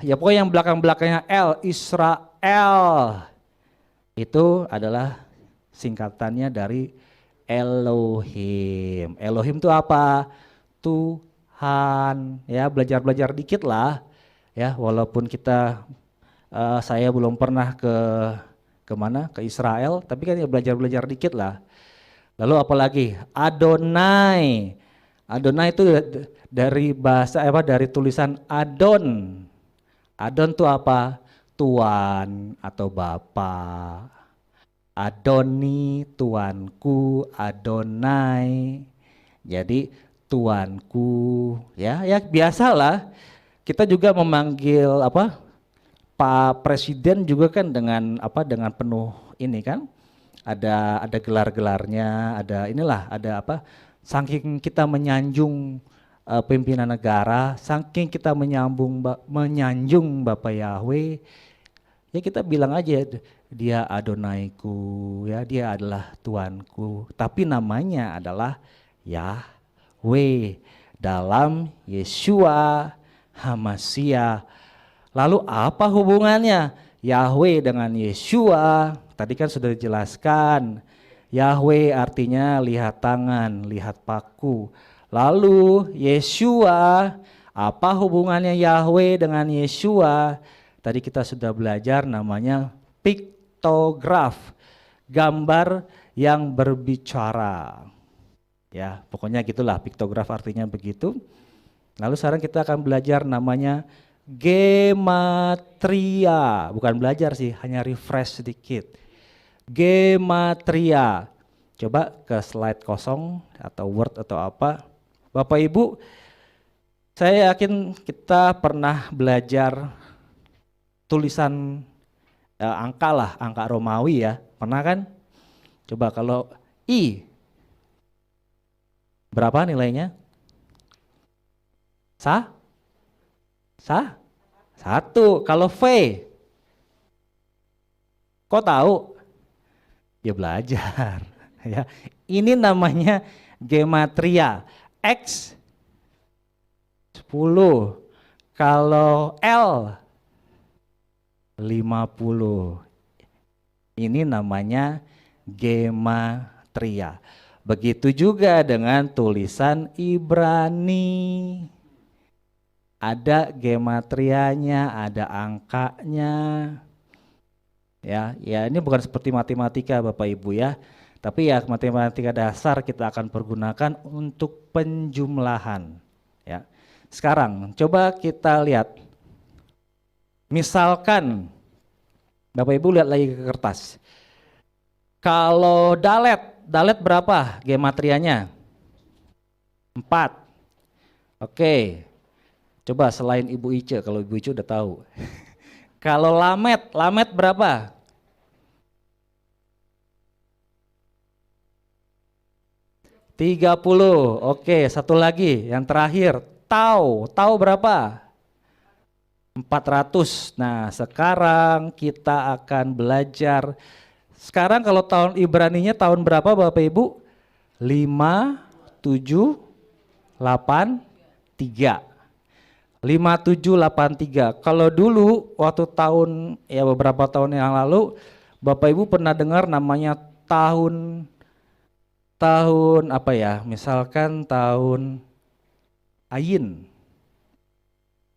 ya pokoknya yang belakang-belakangnya El, Israel, itu adalah singkatannya dari Elohim. Elohim itu apa? Tuhan, ya. Belajar-belajar dikit lah, ya. Walaupun saya belum pernah kemana? Ke Israel, tapi kan ya belajar-belajar dikit lah. Lalu apalagi? Adonai. Adonai itu dari bahasa dari tulisan Adon. Adon itu apa? Tuan atau Bapa. Adoni, tuanku, Adonai. Jadi tuanku, ya biasalah. Kita juga memanggil Pak Presiden juga kan dengan penuh ini kan. Ada gelar-gelarnya, ada saking kita menyanjung pimpinan negara, saking kita menyanjung Bapak Yahweh, ya kita bilang aja dia Adonaiku, ya, dia adalah Tuanku. Tapi namanya adalah Yahweh dalam Yeshua HaMasyiah. Lalu apa hubungannya Yahweh dengan Yeshua? Tadi kan sudah dijelaskan. Yahweh artinya lihat tangan, lihat paku. Lalu Yeshua, apa hubungannya Yahweh dengan Yeshua? Tadi kita sudah belajar namanya piktograf, gambar yang berbicara. Ya, pokoknya gitulah, piktograf artinya begitu. Lalu sekarang kita akan belajar namanya gematria. Bukan belajar sih, hanya refresh sedikit. Gematria. Coba ke slide kosong atau Word atau apa. Bapak Ibu, saya yakin kita pernah belajar tulisan angka lah, angka Romawi ya. Pernah kan? Coba kalau I, berapa nilainya? Satu. Kalau V, kok tahu? Ya belajar. Ya, ini namanya gematria. X 10. Kalau L 50. Ini namanya gematria. Begitu juga dengan tulisan Ibrani. Ada gematrianya, ada angkanya. Ya, ini bukan seperti matematika Bapak Ibu ya. Tapi ya matematika dasar kita akan pergunakan untuk penjumlahan. Ya. Sekarang coba kita lihat. Misalkan Bapak Ibu lihat lagi ke kertas. Kalau dalet berapa gematrianya? 4. Oke. Coba selain Ibu Ice, kalau Ibu Ice udah tahu. Kalau lamet berapa? 30. Oke, satu lagi yang terakhir, tau berapa? 400. Nah, sekarang kita akan belajar. Sekarang kalau tahun Ibraninya tahun berapa Bapak Ibu? 5, 7, 8, 3. 5783. Kalau dulu waktu tahun ya beberapa tahun yang lalu Bapak Ibu pernah dengar namanya tahun apa ya? Misalkan tahun Ayin.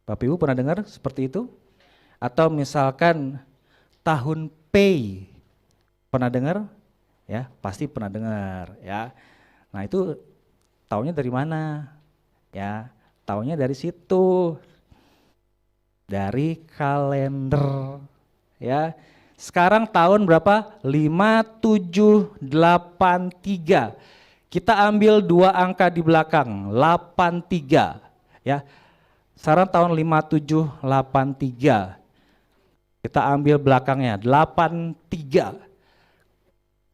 Bapak Ibu pernah dengar seperti itu? Atau misalkan tahun Pei. Pernah dengar? Ya, pasti pernah dengar ya. Nah, itu tahunnya dari mana? Ya, tahunnya dari situ. Dari kalender. Ya. Sekarang tahun berapa? 5783. Kita ambil 2 angka di belakang, 83 ya. Sekarang tahun 5783. Kita ambil belakangnya 83.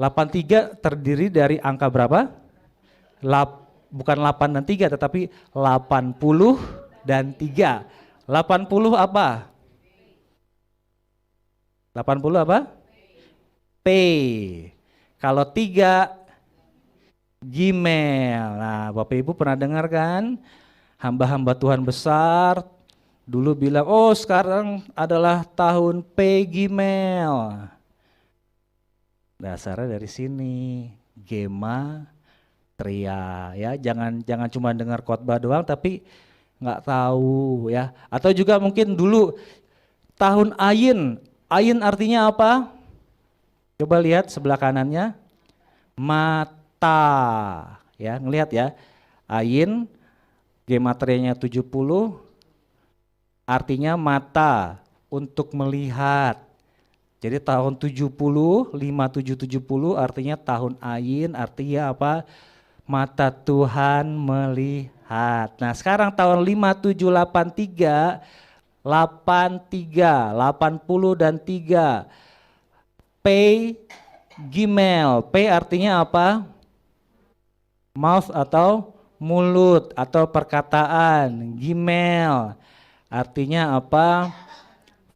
83 terdiri dari angka berapa? Bukan 8 dan 3 tetapi 80 dan 3. 80 apa? 80 apa? P. Kalau 3 Gimel. Nah, Bapak Ibu pernah dengar kan? Hamba-hamba Tuhan besar dulu bilang, "Oh, sekarang adalah tahun P Gimel." Dasarnya dari sini, gematria ya. Jangan cuma dengar khotbah doang tapi nggak tahu ya. Atau juga mungkin dulu tahun Ayin. Ayin artinya apa? Coba lihat sebelah kanannya. Mata. Ya, ngelihat ya. Ayin gematrianya 70 artinya mata untuk melihat. Jadi tahun 70, 5770 artinya tahun Ayin, artinya apa? Mata Tuhan melihat. Nah, sekarang tahun 5783 83, 80 dan 3. P Gimel. P artinya apa? Mouth atau mulut atau perkataan. Gimel artinya apa?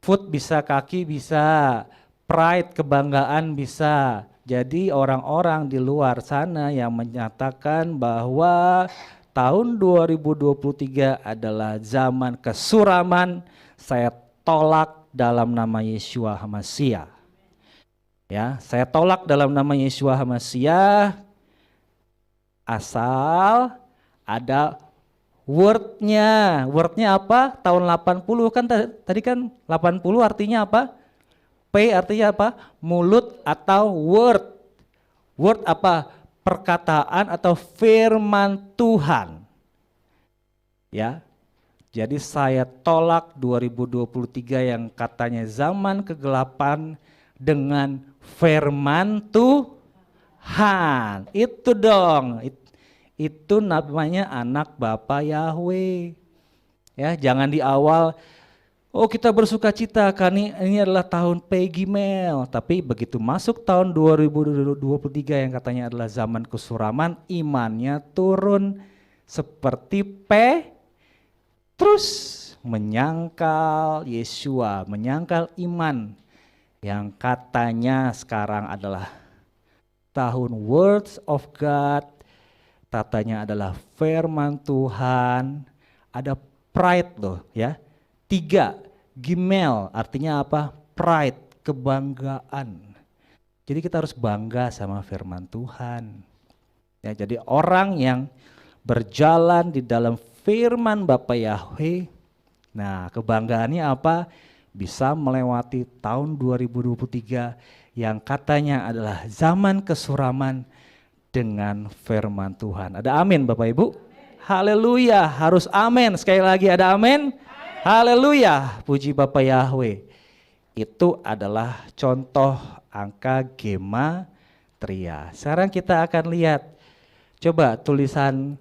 Foot bisa kaki bisa. pride, kebanggaan bisa. Jadi orang-orang di luar sana yang menyatakan bahwa tahun 2023 adalah zaman kesuraman, saya tolak dalam nama Yeshua HaMashiach. Ya, saya tolak dalam nama Yeshua HaMashiach asal ada wordnya. Wordnya apa? Tahun 80 kan tadi kan 80 artinya apa? P artinya apa? Mulut atau word. Word apa? Perkataan atau firman Tuhan. Ya. Jadi saya tolak 2023 yang katanya zaman kegelapan dengan firman Tuhan. Itu dong. Itu namanya anak Bapa Yahweh. Ya, jangan di awal oh kita bersuka cita karena ini adalah tahun Peggy Mel. Tapi begitu masuk tahun 2023 yang katanya adalah zaman kesuraman, imannya turun seperti terus menyangkal Yeshua, menyangkal iman yang katanya sekarang adalah tahun words of God, katanya adalah firman Tuhan, ada pride loh ya. 3, Gimel artinya apa? Pride, kebanggaan. Jadi kita harus bangga sama firman Tuhan. Ya, jadi orang yang berjalan di dalam firman Bapa Yahweh, nah kebanggaannya apa? Bisa melewati tahun 2023 yang katanya adalah zaman kesuraman dengan firman Tuhan. Ada amin Bapak Ibu? Haleluya, harus amin. Sekali lagi ada amin. Haleluya, puji Bapa Yahweh. Itu adalah contoh angka gematria. Sekarang kita akan lihat, coba tulisan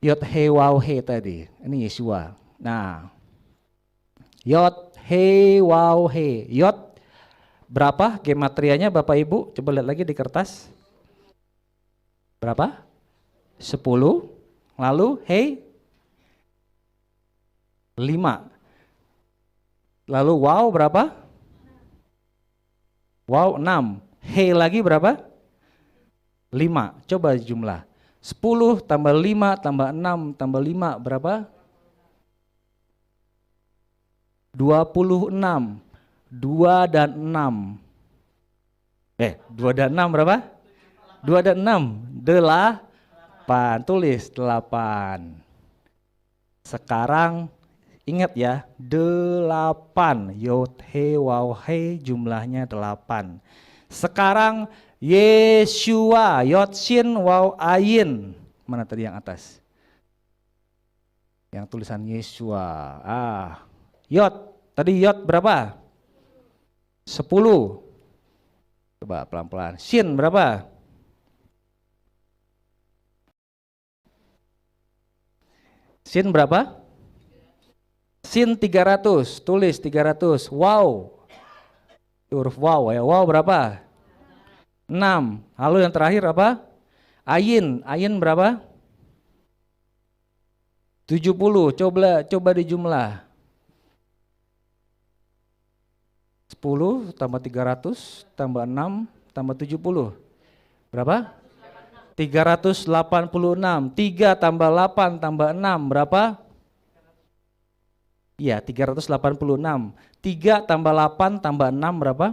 Yod He Waw He tadi, ini Yeshua. Nah, Yod He Waw He, Yod berapa gematrianya Bapak Ibu? Coba lihat lagi di kertas. Berapa? 10. Lalu He 5. Lalu wow berapa? Wow 6. He lagi berapa? 5. Coba jumlah. 10 tambah 5 tambah 6 tambah 5 berapa? 26. 2 dan 6. 2 dan 6 berapa? 2 dan 6. 8. Tulis 8. Sekarang ingat ya, 8. Yod He Waw He jumlahnya 8. Sekarang Yeshua, Yod Shin Waw Ayin. Mana tadi yang atas? Yang tulisan Yeshua. Yod, tadi Yod berapa? 10. Coba pelan-pelan. Shin berapa? Shin berapa? Sin 300, tulis 300. Wow. Huruf wow ya. Wow berapa? 6. Lalu yang terakhir apa? Ayin. Ayin berapa? 70. Coba dijumlah. 10 tambah 300 tambah 6 tambah 70. Berapa? 386. 3 tambah 8 tambah 6 berapa? Iya, 386. 3 tambah 8 tambah 6 berapa?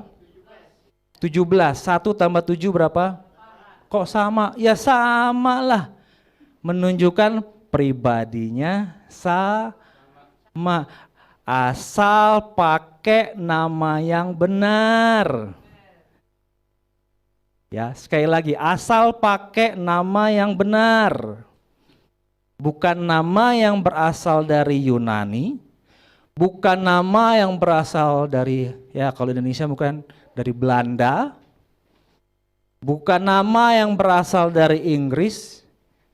17. 1 tambah 7 berapa? Kok sama? Ya sama lah. Menunjukkan pribadinya sama. Asal pakai nama yang benar. Ya, sekali lagi, asal pakai nama yang benar. Bukan nama yang berasal dari Yunani, bukan nama yang berasal dari, ya kalau Indonesia bukan dari Belanda, bukan nama yang berasal dari Inggris,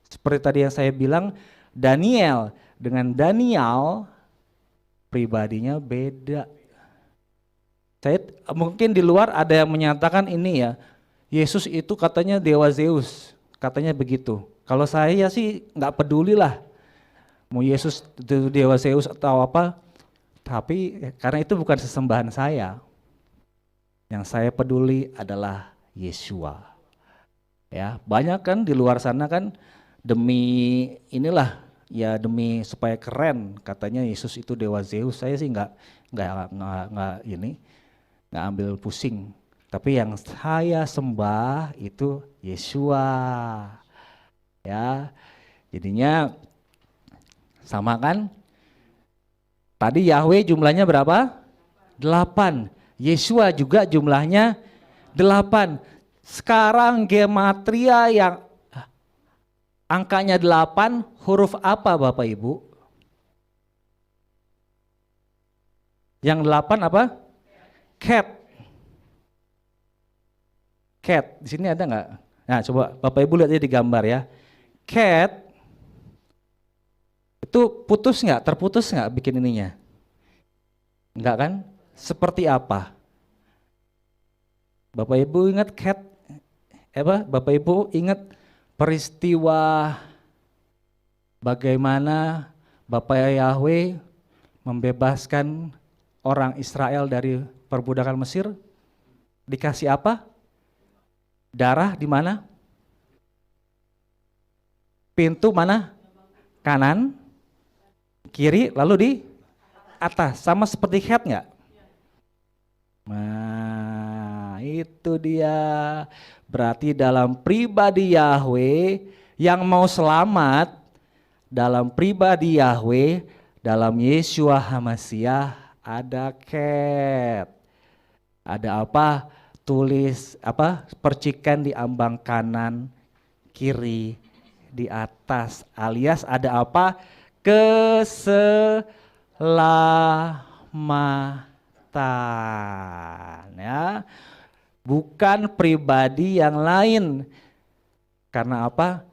seperti tadi yang saya bilang, Daniel. Dengan Daniel, pribadinya beda. Saya mungkin di luar ada yang menyatakan ini ya, Yesus itu katanya Dewa Zeus, katanya begitu. Kalau saya sih nggak peduli lah, mau Yesus itu Dewa Zeus atau apa, tapi karena itu bukan sesembahan saya. Yang saya peduli adalah Yeshua. Ya, banyak kan di luar sana kan demi inilah ya, demi supaya keren katanya Yesus itu dewa Zeus. Saya sih nggak ini nggak ambil pusing. Tapi yang saya sembah itu Yeshua. Ya, jadinya sama kan? Tadi Yahweh jumlahnya berapa? 8. Yeshua juga jumlahnya 8. Sekarang gematria yang angkanya 8, huruf apa Bapak Ibu? Yang 8 apa? Cat. Cat, di sini ada nggak? Nah coba Bapak Ibu lihat aja di gambar ya. Cat, itu putus nggak? Terputus nggak bikin ininya? Enggak kan? Seperti apa? Bapak Ibu ingat cat? Bapak Ibu ingat peristiwa bagaimana Bapak Yahweh membebaskan orang Israel dari perbudakan Mesir? Dikasih apa? Darah di mana? Pintu mana? Kanan, kiri, lalu di atas. Sama seperti cat nggak? Nah, itu dia. Berarti dalam pribadi Yahweh yang mau selamat, dalam pribadi Yahweh, dalam Yeshua HaMashiach ada cat. Ada apa? Tulis apa? Percikan di ambang kanan, kiri, di atas. Alias ada apa? Keselamatan. Ya. Bukan pribadi yang lain. Karena apa?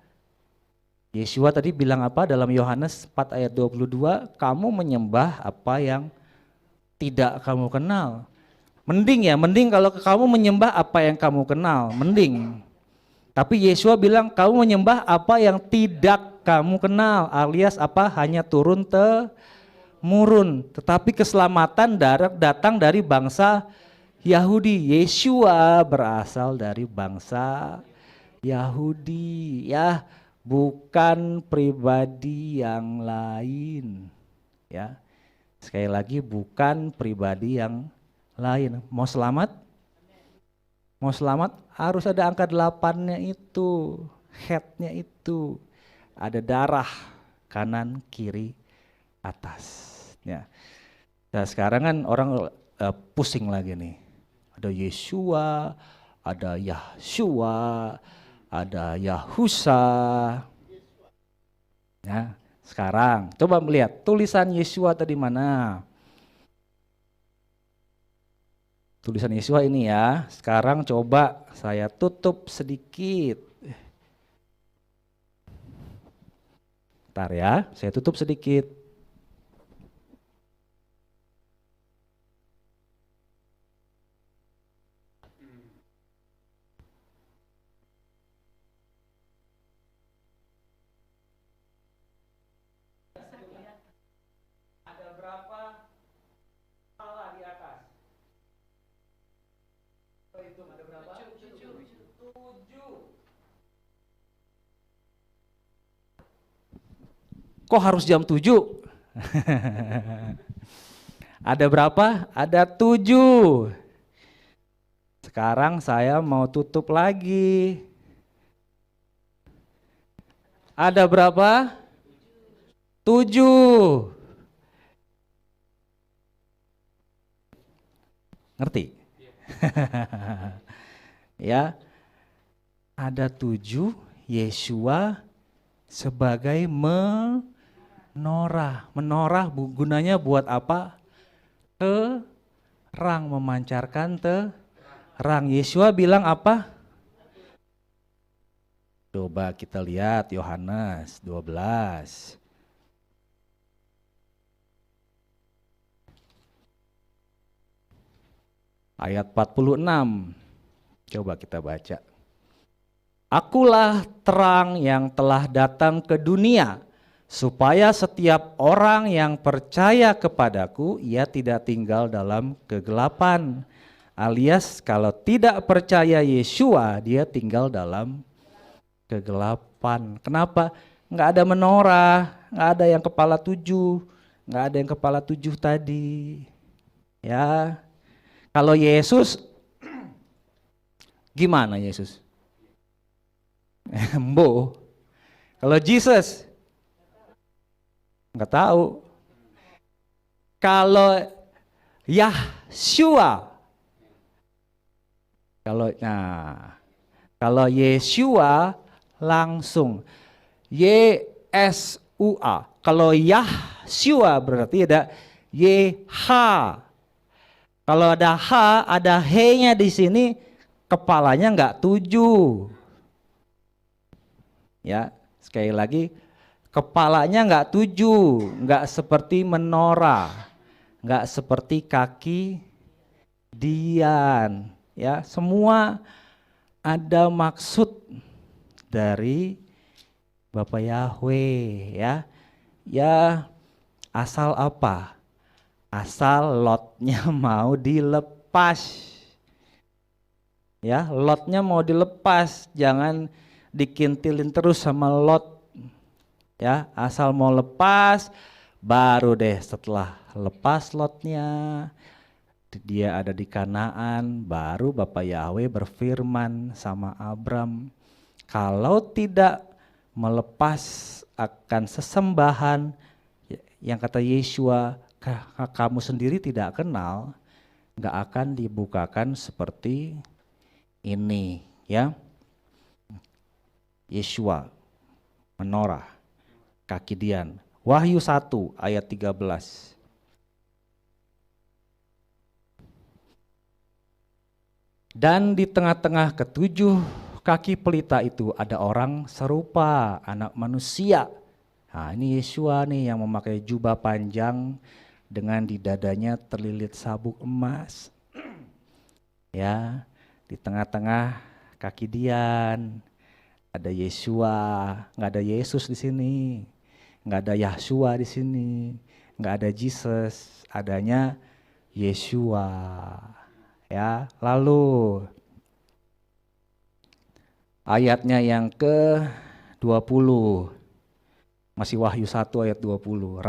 Yeshua tadi bilang apa dalam Yohanes 4 ayat 22, kamu menyembah apa yang tidak kamu kenal. Mending kalau kamu menyembah apa yang kamu kenal, mending. Tapi Yeshua bilang kamu menyembah apa yang tidak kamu kenal, alias apa? Hanya turun temurun. Tetapi keselamatan datang dari bangsa Yahudi. Yeshua berasal dari bangsa Yahudi, ya, bukan pribadi yang lain. Ya, sekali lagi bukan pribadi yang lain. Mau selamat? Mau selamat harus ada angka 8-nya itu, head-nya itu. Ada darah kanan, kiri, atas. Ya. Nah, sekarang kan orang pusing lagi nih. Ada Yeshua, ada Yahshua, ada Yahusa. Ya, sekarang coba melihat tulisan Yeshua tadi mana? Tulisan Yeshua ini ya. Sekarang coba saya tutup sedikit. Bentar ya, saya tutup sedikit. Ada berapa kepala di atas? Itu ada berapa? 7. Kok harus jam 7? Ada berapa? Ada 7. Sekarang saya mau tutup lagi. Ada berapa? 7. Ngerti? Ya. Ada 7, Yeshua sebagai menorah. Menorah gunanya buat apa? Terang, memancarkan terang. Yeshua bilang apa? Coba kita lihat Yohanes 12. Ayat 46. Coba kita baca. Akulah terang yang telah datang ke dunia, supaya setiap orang yang percaya kepadaku, ia tidak tinggal dalam kegelapan. Alias kalau tidak percaya Yeshua, dia tinggal dalam kegelapan. Kenapa? Nggak ada menorah, nggak ada yang kepala 7, nggak ada yang kepala 7 tadi. Ya, kalau Yesus, gimana Yesus? Embo. Kalau Jesus, nggak tahu. Kalau Yahshua, kalau Yeshua langsung Yesua. Kalau Yahshua berarti ada YH. Kalau ada H, ada H-nya di sini, kepalanya enggak 7. Ya, sekali lagi, kepalanya enggak 7, enggak seperti menorah, enggak seperti kaki Dian. Ya, semua ada maksud dari Bapak Yahweh, ya. Ya, asal apa? Asal lotnya mau dilepas. Ya, lotnya mau dilepas, jangan dikintilin terus sama lot. Ya, asal mau lepas, baru deh setelah lepas lotnya, dia ada di Kanaan, baru Bapak Yahweh berfirman sama Abram, kalau tidak melepas akan sesembahan yang kata Yeshua kamu sendiri tidak kenal, nggak akan dibukakan seperti ini, ya. Yeshua, menorah, kaki Dian. Wahyu 1 ayat 13. Dan di tengah-tengah ketujuh kaki pelita itu ada orang serupa anak manusia. Nah, ini Yeshua nih yang memakai jubah panjang dengan di dadanya terlilit sabuk emas. Ya, di tengah-tengah kaki Dian ada Yeshua, nggak ada Yesus di sini, nggak ada Yahshua di sini, nggak ada Jesus, adanya Yeshua. Ya, lalu ayatnya yang ke-20. Masih Wahyu 1 ayat 20.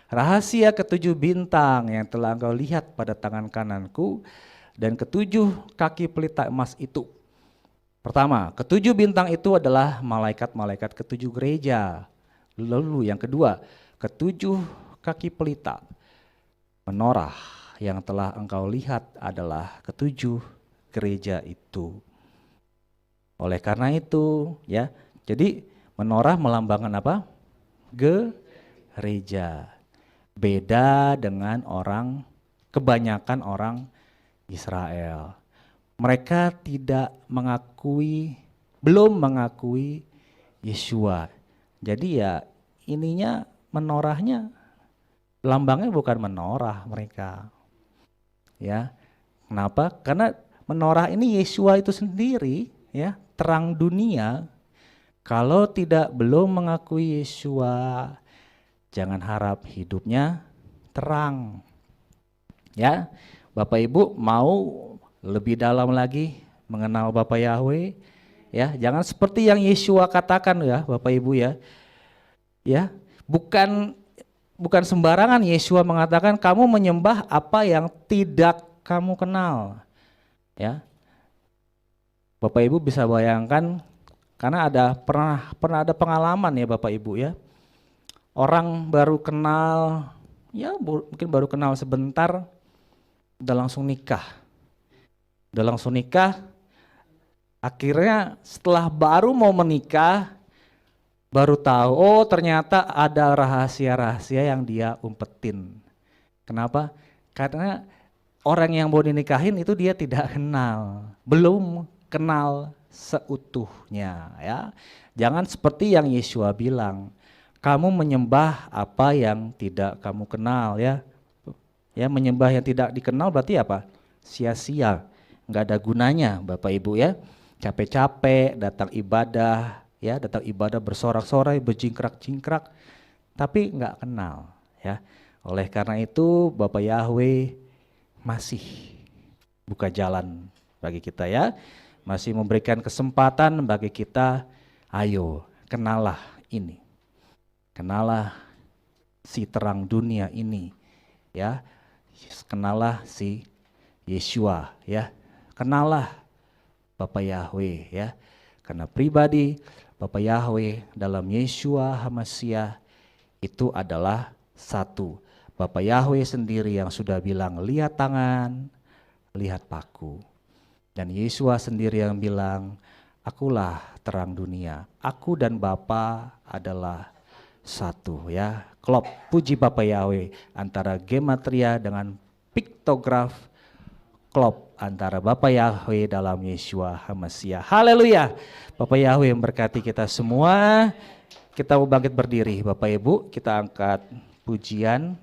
Rahasia ketujuh bintang yang telah engkau lihat pada tangan kananku dan ketujuh kaki pelita emas itu. Pertama, ketujuh bintang itu adalah malaikat-malaikat ketujuh gereja. Lalu yang kedua, ketujuh kaki pelita menorah yang telah engkau lihat adalah ketujuh gereja itu. Oleh karena itu, ya, jadi menorah melambangkan apa? Gereja. Beda dengan kebanyakan orang Israel. Mereka belum mengakui Yeshua. Jadi ya ininya menorahnya, lambangnya bukan menorah mereka. Ya. Kenapa? Karena menorah ini Yeshua itu sendiri, ya, terang dunia. Kalau belum mengakui Yeshua, jangan harap hidupnya terang. Ya. Bapak Ibu mau lebih dalam lagi mengenal Bapak Yahweh, ya, jangan seperti yang Yeshua katakan, ya, Bapak Ibu, ya. Ya, bukan sembarangan Yeshua mengatakan kamu menyembah apa yang tidak kamu kenal. Ya. Bapak Ibu bisa bayangkan, karena pernah ada pengalaman, ya Bapak Ibu, ya. Orang baru kenal, ya mungkin baru kenal sebentar, udah langsung nikah. Akhirnya setelah baru mau menikah, baru tahu, oh ternyata ada rahasia-rahasia yang dia umpetin. Kenapa? Karena orang yang mau dinikahin itu dia tidak kenal, belum kenal seutuhnya, ya. Jangan seperti yang Yeshua bilang, kamu menyembah apa yang tidak kamu kenal, ya. Ya, menyembah yang tidak dikenal berarti apa? Sia-sia, nggak ada gunanya, Bapak Ibu, ya. Capek-capek datang ibadah, ya, datang ibadah bersorak-sorai, berjingkrak-jingkrak, tapi nggak kenal, ya. Oleh karena itu Bapak Yahweh masih buka jalan bagi kita ya. Masih memberikan kesempatan bagi kita, ayo kenalah ini. Kenalah si terang dunia ini ya. Kenalah si Yeshua ya. Kenalah Bapak Yahweh ya. Karena pribadi Bapak Yahweh dalam Yeshua HaMashiach itu adalah satu. Bapak Yahweh sendiri yang sudah bilang, lihat tangan, lihat paku. Dan Yeshua sendiri yang bilang, akulah terang dunia. Aku dan Bapa adalah satu ya. Klop, puji Bapak Yahweh antara gematria dengan piktograf, klop antara Bapak Yahweh dalam Yeshua HaMashiach. Haleluya. Bapak Yahweh memberkati kita semua. Kita mau bangkit berdiri Bapak Ibu, kita angkat pujian.